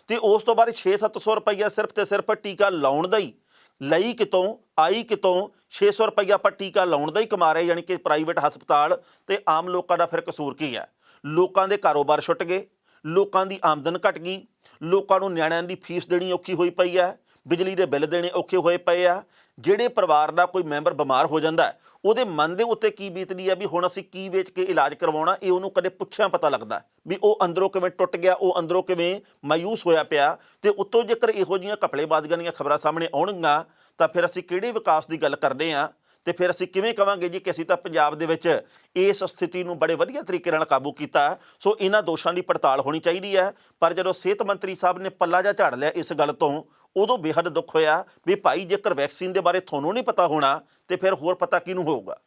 ਤੇ ਉਸ ਤੋਂ ਬਾਅਦ 600-700 ਰੁਪਈਆ ਸਿਰਫ ਤੇ ਸਿਰਫ ਟੀਕਾ ਲਾਉਣ ਦਾ ਹੀ ਲਈ ਕਿਤੋਂ, ਆਈ ਕਿਤੋਂ, 600 ਰੁਪਈਆ ਆਪਾਂ ਟੀਕਾ ਲਾਉਣ ਦਾ ਹੀ ਕਮਾ ਰਹੇ, ਯਾਨੀ ਕਿ ਪ੍ਰਾਈਵੇਟ ਹਸਪਤਾਲ ਤੇ ਆਮ ਲੋਕਾਂ ਦਾ ਫਿਰ ਕਸੂਰ ਕੀ ਹੈ? ਲੋਕਾਂ ਦੇ ਕਾਰੋਬਾਰ ਛੁੱਟ ਗਏ, ਲੋਕਾਂ ਦੀ ਆਮਦਨ ਘਟ ਗਈ, ਲੋਕਾਂ ਨੂੰ ਨਿਆਣਿਆਂ ਦੀ ਫੀਸ ਦੇਣੀ ਔਖੀ ਹੋਈ ਪਈ ਹੈ, ਬਿਜਲੀ ਦੇ ਬਿੱਲ ਦੇਣੇ ਔਖੇ ਹੋਏ ਪਏ ਆ। ਜਿਹੜੇ ਪਰਿਵਾਰ ਦਾ ਕੋਈ ਮੈਂਬਰ ਬਿਮਾਰ ਹੋ ਜਾਂਦਾ ਉਹਦੇ ਮਨ ਦੇ ਉੱਤੇ ਕੀ ਬੀਤਦੀ ਹੈ ਵੀ ਹੁਣ ਅਸੀਂ ਕੀ ਵੇਚ ਕੇ ਇਲਾਜ ਕਰਵਾਉਣਾ, ਇਹ ਉਹਨੂੰ ਕਦੇ ਪੁੱਛਿਆ ਪਤਾ ਲੱਗਦਾ ਵੀ ਉਹ ਅੰਦਰੋਂ ਕਿਵੇਂ ਟੁੱਟ ਗਿਆ, ਉਹ ਅੰਦਰੋਂ ਕਿਵੇਂ ਮਾਯੂਸ ਹੋਇਆ ਪਿਆ। ਤੇ ਉੱਤੋਂ ਜੇਕਰ ਇਹੋ ਜਿਹੀਆਂ ਘਪਲੇਬਾਜ਼ੀਆਂ ਦੀਆਂ ਖਬਰਾਂ ਸਾਹਮਣੇ ਆਉਣਗੀਆਂ ਤਾਂ ਫਿਰ ਅਸੀਂ ਕਿਹੜੇ ਵਿਕਾਸ ਦੀ ਗੱਲ ਕਰਦੇ ਹਾਂ ਤੇ ਫਿਰ ਅਸੀਂ ਕਿਵੇਂ ਕਵਾਂਗੇ ਜੀ ਕਿ ਅਸੀਂ ਤਾਂ ਪੰਜਾਬ ਦੇ ਵਿੱਚ ਇਸ ਸਥਿਤੀ ਨੂੰ ਬੜੇ ਵਧੀਆ ਤਰੀਕੇ ਨਾਲ ਕਾਬੂ ਕੀਤਾ। ਸੋ ਇਹਨਾਂ ਦੋਸ਼ਾਂ ਦੀ ਪੜਤਾਲ ਹੋਣੀ ਚਾਹੀਦੀ ਹੈ। ਪਰ ਜਦੋਂ ਸਿਹਤ ਮੰਤਰੀ ਸਾਹਿਬ ਨੇ ਪੱਲਾ ਜਿਹਾ ਝਾੜ ਲਿਆ ਇਸ ਗੱਲ ਤੋਂ, ਉਦੋਂ ਬੇਹੱਦ ਦੁੱਖ ਹੋਇਆ ਵੀ ਭਾਈ ਜੇਕਰ ਵੈਕਸੀਨ ਦੇ ਬਾਰੇ ਤੁਹਾਨੂੰ ਨਹੀਂ ਪਤਾ ਹੋਣਾ ਤੇ ਫਿਰ ਹੋਰ ਪਤਾ ਕਿਹਨੂੰ ਹੋਊਗਾ।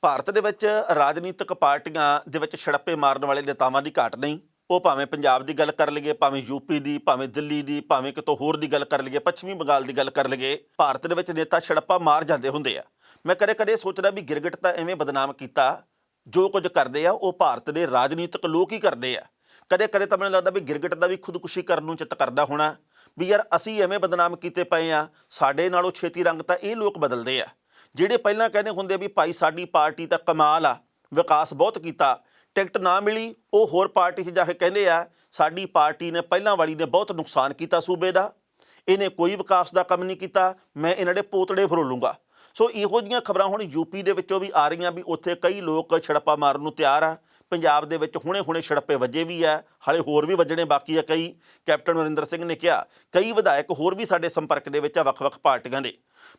ਭਾਰਤ ਦੇ ਵਿੱਚ ਰਾਜਨੀਤਿਕ ਪਾਰਟੀਆਂ ਦੇ ਵਿੱਚ ਛੜੱਪੇ ਮਾਰਨ ਵਾਲੇ ਨੇਤਾਵਾਂ ਦੀ ਘਾਟ ਨਹੀਂ। ਉਹ ਭਾਵੇਂ ਪੰਜਾਬ ਦੀ ਗੱਲ ਕਰ ਲਈਏ, ਭਾਵੇਂ ਯੂਪੀ ਦੀ, ਭਾਵੇਂ ਦਿੱਲੀ ਦੀ, ਭਾਵੇਂ ਕਿਤੋਂ ਹੋਰ ਦੀ ਗੱਲ ਕਰ ਲਈਏ, ਪੱਛਮੀ ਬੰਗਾਲ ਦੀ ਗੱਲ ਕਰ ਲਈਏ, ਭਾਰਤ ਦੇ ਵਿੱਚ ਨੇਤਾ ਛੜੱਪਾ ਮਾਰ ਜਾਂਦੇ ਹੁੰਦੇ ਆ। ਮੈਂ ਕਦੇ ਕਦੇ ਸੋਚਦਾ ਵੀ ਗਿਰਗਿਟ ਤਾਂ ਐਵੇਂ ਬਦਨਾਮ ਕੀਤਾ, ਜੋ ਕੁਝ ਕਰਦੇ ਆ ਉਹ ਭਾਰਤ ਦੇ ਰਾਜਨੀਤਿਕ ਲੋਕ ਹੀ ਕਰਦੇ ਆ। ਕਦੇ ਕਦੇ ਤਾਂ ਮੈਨੂੰ ਲੱਗਦਾ ਵੀ ਗਿਰਗਿਟ ਦਾ ਵੀ ਖੁਦਕੁਸ਼ੀ ਕਰਨ ਨੂੰ ਚਿੱਤ ਕਰਦਾ ਹੋਣਾ ਵੀ ਯਾਰ ਅਸੀਂ ਐਵੇਂ ਬਦਨਾਮ ਕੀਤੇ ਪਏ ਆ, ਸਾਡੇ ਨਾਲੋਂ ਛੇਤੀ ਰੰਗ ਤਾਂ ਇਹ ਲੋਕ ਬਦਲਦੇ ਆ। ਜਿਹੜੇ ਪਹਿਲਾਂ ਕਹਿੰਦੇ ਹੁੰਦੇ ਵੀ ਭਾਈ ਸਾਡੀ ਪਾਰਟੀ ਤਾਂ ਕਮਾਲ ਆ, ਵਿਕਾਸ ਬਹੁਤ ਕੀਤਾ, ਟਿਕਟ ਨਾ ਮਿਲੀ ਉਹ ਹੋਰ ਪਾਰਟੀ 'ਚ ਜਾ ਕੇ ਕਹਿੰਦੇ ਆ ਸਾਡੀ ਪਾਰਟੀ ਨੇ ਪਹਿਲਾਂ ਵਾਲੀ ਨੇ ਬਹੁਤ ਨੁਕਸਾਨ ਕੀਤਾ ਸੂਬੇ ਦਾ, ਇਹਨੇ ਕੋਈ ਵਿਕਾਸ ਦਾ ਕੰਮ ਨਹੀਂ ਕੀਤਾ, ਮੈਂ ਇਹਨਾਂ ਦੇ ਪੋਤੜੇ ਫਰੋਲੂੰਗਾ। ਸੋ ਇਹੋ ਜਿਹੀਆਂ ਖਬਰਾਂ ਹੁਣ ਯੂਪੀ ਦੇ ਵਿੱਚੋਂ ਵੀ ਆ ਰਹੀਆਂ ਵੀ ਉੱਥੇ ਕਈ ਲੋਕ ਛੜੱਪਾ ਮਾਰਨ ਨੂੰ ਤਿਆਰ ਆ। ਪੰਜਾਬ ਦੇ ਵਿੱਚ ਹੁਣੇ ਛੜੱਪੇ ਵੱਜੇ ਵੀ ਆ, ਹਾਲੇ ਹੋਰ ਵੀ ਵੱਜਣੇ ਬਾਕੀ ਆ। ਕਈ ਕੈਪਟਨ ਅਮਰਿੰਦਰ ਸਿੰਘ ਨੇ ਕਿਹਾ ਕਈ ਵਿਧਾਇਕ ਹੋਰ ਵੀ ਸਾਡੇ ਸੰਪਰਕ ਦੇ ਵਿੱਚ ਆ ਵੱਖ-ਵੱਖ ਪਾਰਟੀਆਂ ਦੇ।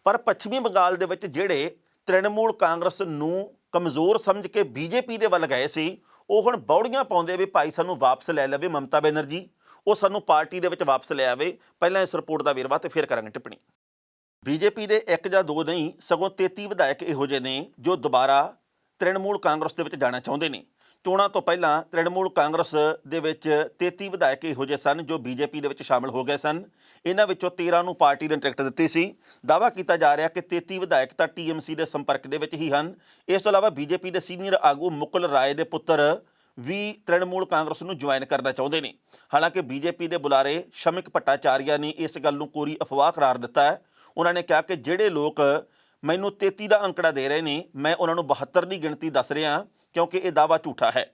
ਪਰ ਪੱਛਮੀ ਬੰਗਾਲ ਦੇ ਵਿੱਚ ਜਿਹੜੇ ਤ੍ਰਿਣਮੂਲ ਕਾਂਗਰਸ ਨੂੰ ਕਮਜ਼ੋਰ ਸਮਝ ਕੇ ਬੀਜੇਪੀ ਦੇ ਵੱਲ ਗਏ ਸੀ, ਉਹ ਹੁਣ ਬੌੜੀਆਂ ਪਾਉਂਦੇ ਵੀ ਭਾਈ ਸਾਨੂੰ ਵਾਪਸ ਲੈ ਲਵੇ ਮਮਤਾ ਬੈਨਰਜੀ, ਉਹ ਸਾਨੂੰ ਪਾਰਟੀ ਦੇ ਵਿੱਚ ਵਾਪਸ ਲੈ ਆਵੇ। ਪਹਿਲਾਂ ਇਸ ਰਿਪੋਰਟ ਦਾ ਵੇਰਵਾ ਤੇ ਫਿਰ ਕਰਾਂਗੇ ਟਿੱਪਣੀ। ਬੀਜੇਪੀ ਦੇ 1 ਜਾਂ 2 ਨਹੀਂ ਸਗੋਂ 33 ਵਿਧਾਇਕ ਇਹੋ ਜਿਹੇ ਨੇ ਜੋ ਦੁਬਾਰਾ ਤ੍ਰਿਣਮੂਲ ਕਾਂਗਰਸ ਦੇ ਵਿੱਚ ਜਾਣਾ ਚਾਹੁੰਦੇ ਨੇ। ਚੋਣਾਂ ਤੋਂ ਪਹਿਲਾਂ ਤ੍ਰਿਣਮੂਲ ਕਾਂਗਰਸ ਦੇ ਵਿੱਚ 33 ਵਿਧਾਇਕ ਇਹੋ ਜਿਹੇ ਸਨ ਜੋ ਬੀਜੇਪੀ ਦੇ ਵਿੱਚ ਸ਼ਾਮਲ ਹੋ ਗਏ ਸਨ। ਇਹਨਾਂ ਵਿੱਚੋਂ 13 ਨੂੰ ਪਾਰਟੀ ਨੇ ਟਿਕਟ ਦਿੱਤੀ ਸੀ। ਦਾਅਵਾ ਕੀਤਾ ਜਾ ਰਿਹਾ ਕਿ 33 ਵਿਧਾਇਕ ਤਾਂ TMC ਦੇ ਸੰਪਰਕ ਦੇ ਵਿੱਚ ਹੀ ਹਨ। ਇਸ ਤੋਂ ਇਲਾਵਾ ਬੀਜੇਪੀ ਦੇ ਸੀਨੀਅਰ ਆਗੂ ਮੁਕੁਲ ਰਾਏ ਦੇ ਪੁੱਤਰ ਵੀ ਤ੍ਰਿਣਮੂਲ ਕਾਂਗਰਸ ਨੂੰ ਜੁਆਇਨ ਕਰਨਾ ਚਾਹੁੰਦੇ ਨੇ। ਹਾਲਾਂਕਿ ਬੀਜੇਪੀ ਦੇ ਬੁਲਾਰੇ ਸ਼ਮਿਕ ਭੱਟਾਚਾਰੀਆ ਨੇ ਇਸ ਗੱਲ ਨੂੰ ਕੋਰੀ ਅਫਵਾਹ ਕਰਾਰ ਦਿੱਤਾ ਹੈ। ਉਹਨਾਂ ਨੇ ਕਿਹਾ ਕਿ ਜਿਹੜੇ ਲੋਕ ਮੈਨੂੰ 33 ਦਾ ਅੰਕੜਾ ਦੇ ਰਹੇ ਨੇ, ਮੈਂ ਉਹਨਾਂ ਨੂੰ 72 ਦੀ ਗਿਣਤੀ ਦੱਸ ਰਿਹਾ ਕਿਉਂਕਿ ਇਹ ਦਾਅਵਾ ਝੂਠਾ ਹੈ।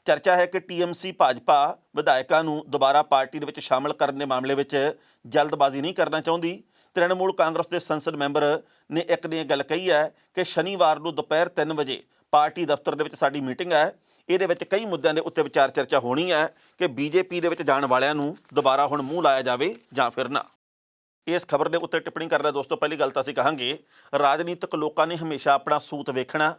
ਚਰਚਾ ਹੈ ਕਿ TMC ਭਾਜਪਾ ਵਿਧਾਇਕਾਂ ਨੂੰ ਦੁਬਾਰਾ ਪਾਰਟੀ ਦੇ ਵਿੱਚ ਸ਼ਾਮਲ ਕਰਨ ਦੇ ਮਾਮਲੇ ਵਿੱਚ ਜਲਦਬਾਜ਼ੀ ਨਹੀਂ ਕਰਨਾ ਚਾਹੁੰਦੀ। ਤ੍ਰਿਣਮੂਲ ਕਾਂਗਰਸ ਦੇ ਸੰਸਦ ਮੈਂਬਰ ਨੇ ਇੱਕ ਨੇ ਗੱਲ ਕਹੀ ਹੈ ਕਿ ਸ਼ਨੀਵਾਰ ਨੂੰ ਦੁਪਹਿਰ 3 ਵਜੇ ਪਾਰਟੀ ਦਫ਼ਤਰ ਦੇ ਵਿੱਚ ਸਾਡੀ ਮੀਟਿੰਗ ਹੈ। ਇਹਦੇ ਵਿੱਚ ਕਈ ਮੁੱਦਿਆਂ ਦੇ ਉੱਤੇ ਵਿਚਾਰ ਚਰਚਾ ਹੋਣੀ ਹੈ ਕਿ ਬੀਜੇਪੀ ਦੇ ਵਿੱਚ ਜਾਣ ਵਾਲਿਆਂ ਨੂੰ ਦੁਬਾਰਾ ਹੁਣ ਮੂੰਹ ਲਾਇਆ ਜਾਵੇ ਜਾਂ ਫਿਰ ਨਾ। ਇਸ ਖਬਰ ਦੇ ਉੱਤੇ ਟਿੱਪਣੀ ਕਰਦਾ ਦੋਸਤੋ, ਪਹਿਲੀ ਗੱਲ ਤਾਂ ਅਸੀਂ ਕਹਾਂਗੇ ਰਾਜਨੀਤਿਕ ਲੋਕਾਂ ਨੇ ਹਮੇਸ਼ਾ ਆਪਣਾ ਸੂਤ ਵੇਖਣਾ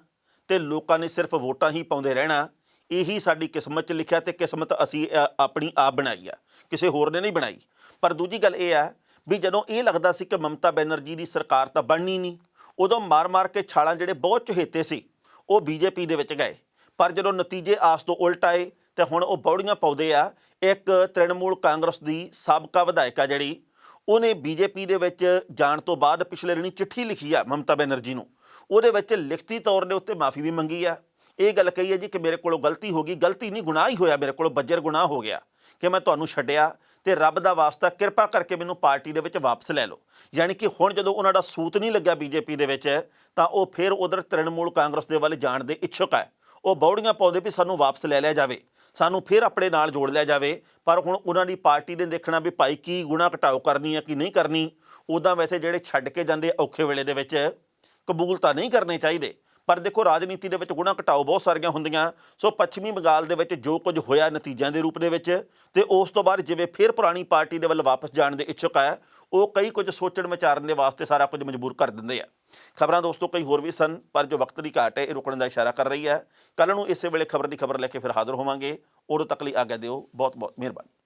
ਤੇ ਲੋਕਾਂ ਨੇ ਸਿਰਫ ਵੋਟਾਂ ਹੀ ਪਾਉਂਦੇ ਰਹਿਣਾ। ਇਹੀ ਸਾਡੀ ਕਿਸਮਤ 'ਚ ਲਿਖਿਆ ਤੇ ਕਿਸਮਤ ਅਸੀਂ ਆਪਣੀ ਆਪ ਬਣਾਈ ਆ, ਕਿਸੇ ਹੋਰ ਨੇ ਨਹੀਂ ਬਣਾਈ। ਪਰ ਦੂਜੀ ਗੱਲ ਇਹ ਹੈ ਵੀ ਜਦੋਂ ਇਹ ਲੱਗਦਾ ਸੀ ਕਿ ਮਮਤਾ ਬੈਨਰਜੀ ਦੀ ਸਰਕਾਰ ਤਾਂ ਬਣਨੀ ਨਹੀਂ, ਉਦੋਂ ਮਾਰ ਕੇ ਛਾਲਾਂ ਜਿਹੜੇ ਬਹੁਤ ਚਹੇਤੇ ਸੀ ਉਹ ਬੀਜੇਪੀ ਦੇ ਵਿੱਚ ਗਏ। ਪਰ ਜਦੋਂ ਨਤੀਜੇ ਆਸ ਤੋਂ ਉਲਟ ਆਏ ਤੇ ਹੁਣ ਉਹ ਬੌੜੀਆਂ ਪਾਉਂਦੇ ਆ। ਇੱਕ ਤ੍ਰਿਣਮੂਲ ਕਾਂਗਰਸ ਦੀ ਸਾਬਕਾ ਵਿਧਾਇਕਾ ਜਿਹੜੀ ਉਹਨੇ ਬੀਜੇਪੀ ਦੇ ਵਿੱਚ ਜਾਣ ਤੋਂ ਬਾਅਦ ਪਿਛਲੇ ਦਿਨੀ ਚਿੱਠੀ ਲਿਖੀ ਆ ਮਮਤਾ ਬੈਨਰਜੀ ਨੂੰ। ਉਹਦੇ ਵਿੱਚ ਲਿਖਤੀ ਤੌਰ ਦੇ ਉੱਤੇ ਮਾਫੀ ਵੀ ਮੰਗੀ ਆ। ਇਹ ਗੱਲ ਕਹੀ ਹੈ ਜੀ ਕਿ ਮੇਰੇ ਕੋਲੋਂ ਗਲਤੀ ਹੋ ਗਈ, ਗਲਤੀ ਨਹੀਂ ਗੁਨਾਹ ਹੀ ਹੋਇਆ, ਮੇਰੇ ਕੋਲੋਂ ਬੱਜਰ ਗੁਨਾਹ ਹੋ ਗਿਆ ਕਿ ਮੈਂ ਤੁਹਾਨੂੰ ਛੱਡਿਆ ਤੇ ਰੱਬ ਦਾ ਵਾਸਤਾ ਕਿਰਪਾ ਕਰਕੇ ਮੈਨੂੰ ਪਾਰਟੀ ਦੇ ਵਿੱਚ ਵਾਪਸ ਲੈ ਲਓ। ਯਾਨੀ ਕਿ ਹੁਣ ਜਦੋਂ ਉਹਨਾਂ ਦਾ ਸੂਤ ਨਹੀਂ ਲੱਗਿਆ ਬੀਜੇਪੀ ਦੇ ਵਿੱਚ ਤਾਂ ਉਹ ਫਿਰ ਉਧਰ ਤ੍ਰਿਣਮੂਲ ਕਾਂਗਰਸ ਦੇ ਵੱਲ ਜਾਣ ਦੇ ਇੱਛੁਕ ਹੈ। ਉਹ ਬੌੜੀਆਂ ਪਾਉਂਦੇ ਵੀ ਸਾਨੂੰ ਵਾਪਸ ਲੈ ਲਿਆ ਜਾਵੇ, ਸਾਨੂੰ ਫਿਰ ਆਪਣੇ ਨਾਲ ਜੋੜ ਲਿਆ ਜਾਵੇ। ਪਰ ਹੁਣ ਉਹਨਾਂ ਦੀ ਪਾਰਟੀ ਨੇ ਦੇਖਣਾ ਵੀ ਭਾਈ ਕੀ ਗੁਨਾਹ ਘਟਾਓ ਕਰਨੀ ਹੈ ਕਿ ਨਹੀਂ ਕਰਨੀ। ਉੱਦਾਂ ਵੈਸੇ ਜਿਹੜੇ ਛੱਡ ਕੇ ਜਾਂਦੇ ਔਖੇ ਵੇਲੇ ਦੇ ਵਿੱਚ ਕਬੂਲ ਤਾਂ ਨਹੀਂ ਕਰਨੇ ਚਾਹੀਦੇ, ਪਰ ਦੇਖੋ ਰਾਜਨੀਤੀ ਦੇ ਵਿੱਚ ਗੁਨਾਹ ਘਟਾਓ ਬਹੁਤ ਸਾਰੀਆਂ ਹੁੰਦੀਆਂ। ਸੋ ਪੱਛਮੀ ਬੰਗਾਲ ਦੇ ਵਿੱਚ ਜੋ ਕੁਝ ਹੋਇਆ ਨਤੀਜਿਆਂ ਦੇ ਰੂਪ ਦੇ ਵਿੱਚ, ਤੇ ਉਸ ਤੋਂ ਬਾਅਦ ਜਿਵੇਂ ਫਿਰ ਪੁਰਾਣੀ ਪਾਰਟੀ ਦੇ ਵੱਲ ਵਾਪਸ ਜਾਣ ਦੇ ਇੱਛੁਕ ਹੈ, ਉਹ ਕਈ ਕੁਝ ਸੋਚਣ ਵਿਚਾਰਨ ਦੇ ਵਾਸਤੇ ਸਾਰਾ ਕੁਝ ਮਜਬੂਰ ਕਰ ਦਿੰਦੇ ਆ। ਖਬਰਾਂ ਦੋਸਤੋ ਕਈ ਹੋਰ ਵੀ ਸਨ, ਪਰ ਜੋ ਵਕਤ ਦੀ ਘਾਟ ਹੈ ਇਹ ਰੁਕਣ ਦਾ ਇਸ਼ਾਰਾ ਕਰ ਰਹੀ ਹੈ। ਕੱਲ੍ਹ ਨੂੰ ਇਸੇ ਵੇਲੇ ਖਬਰ ਦੀ ਖਬਰ ਲੈ ਕੇ ਫਿਰ ਹਾਜ਼ਰ ਹੋਵਾਂਗੇ। ਉਦੋਂ ਤੱਕ ਲਈ ਆਗਿਆ ਦਿਓ। ਬਹੁਤ ਬਹੁਤ ਮਿਹਰਬਾਨੀ।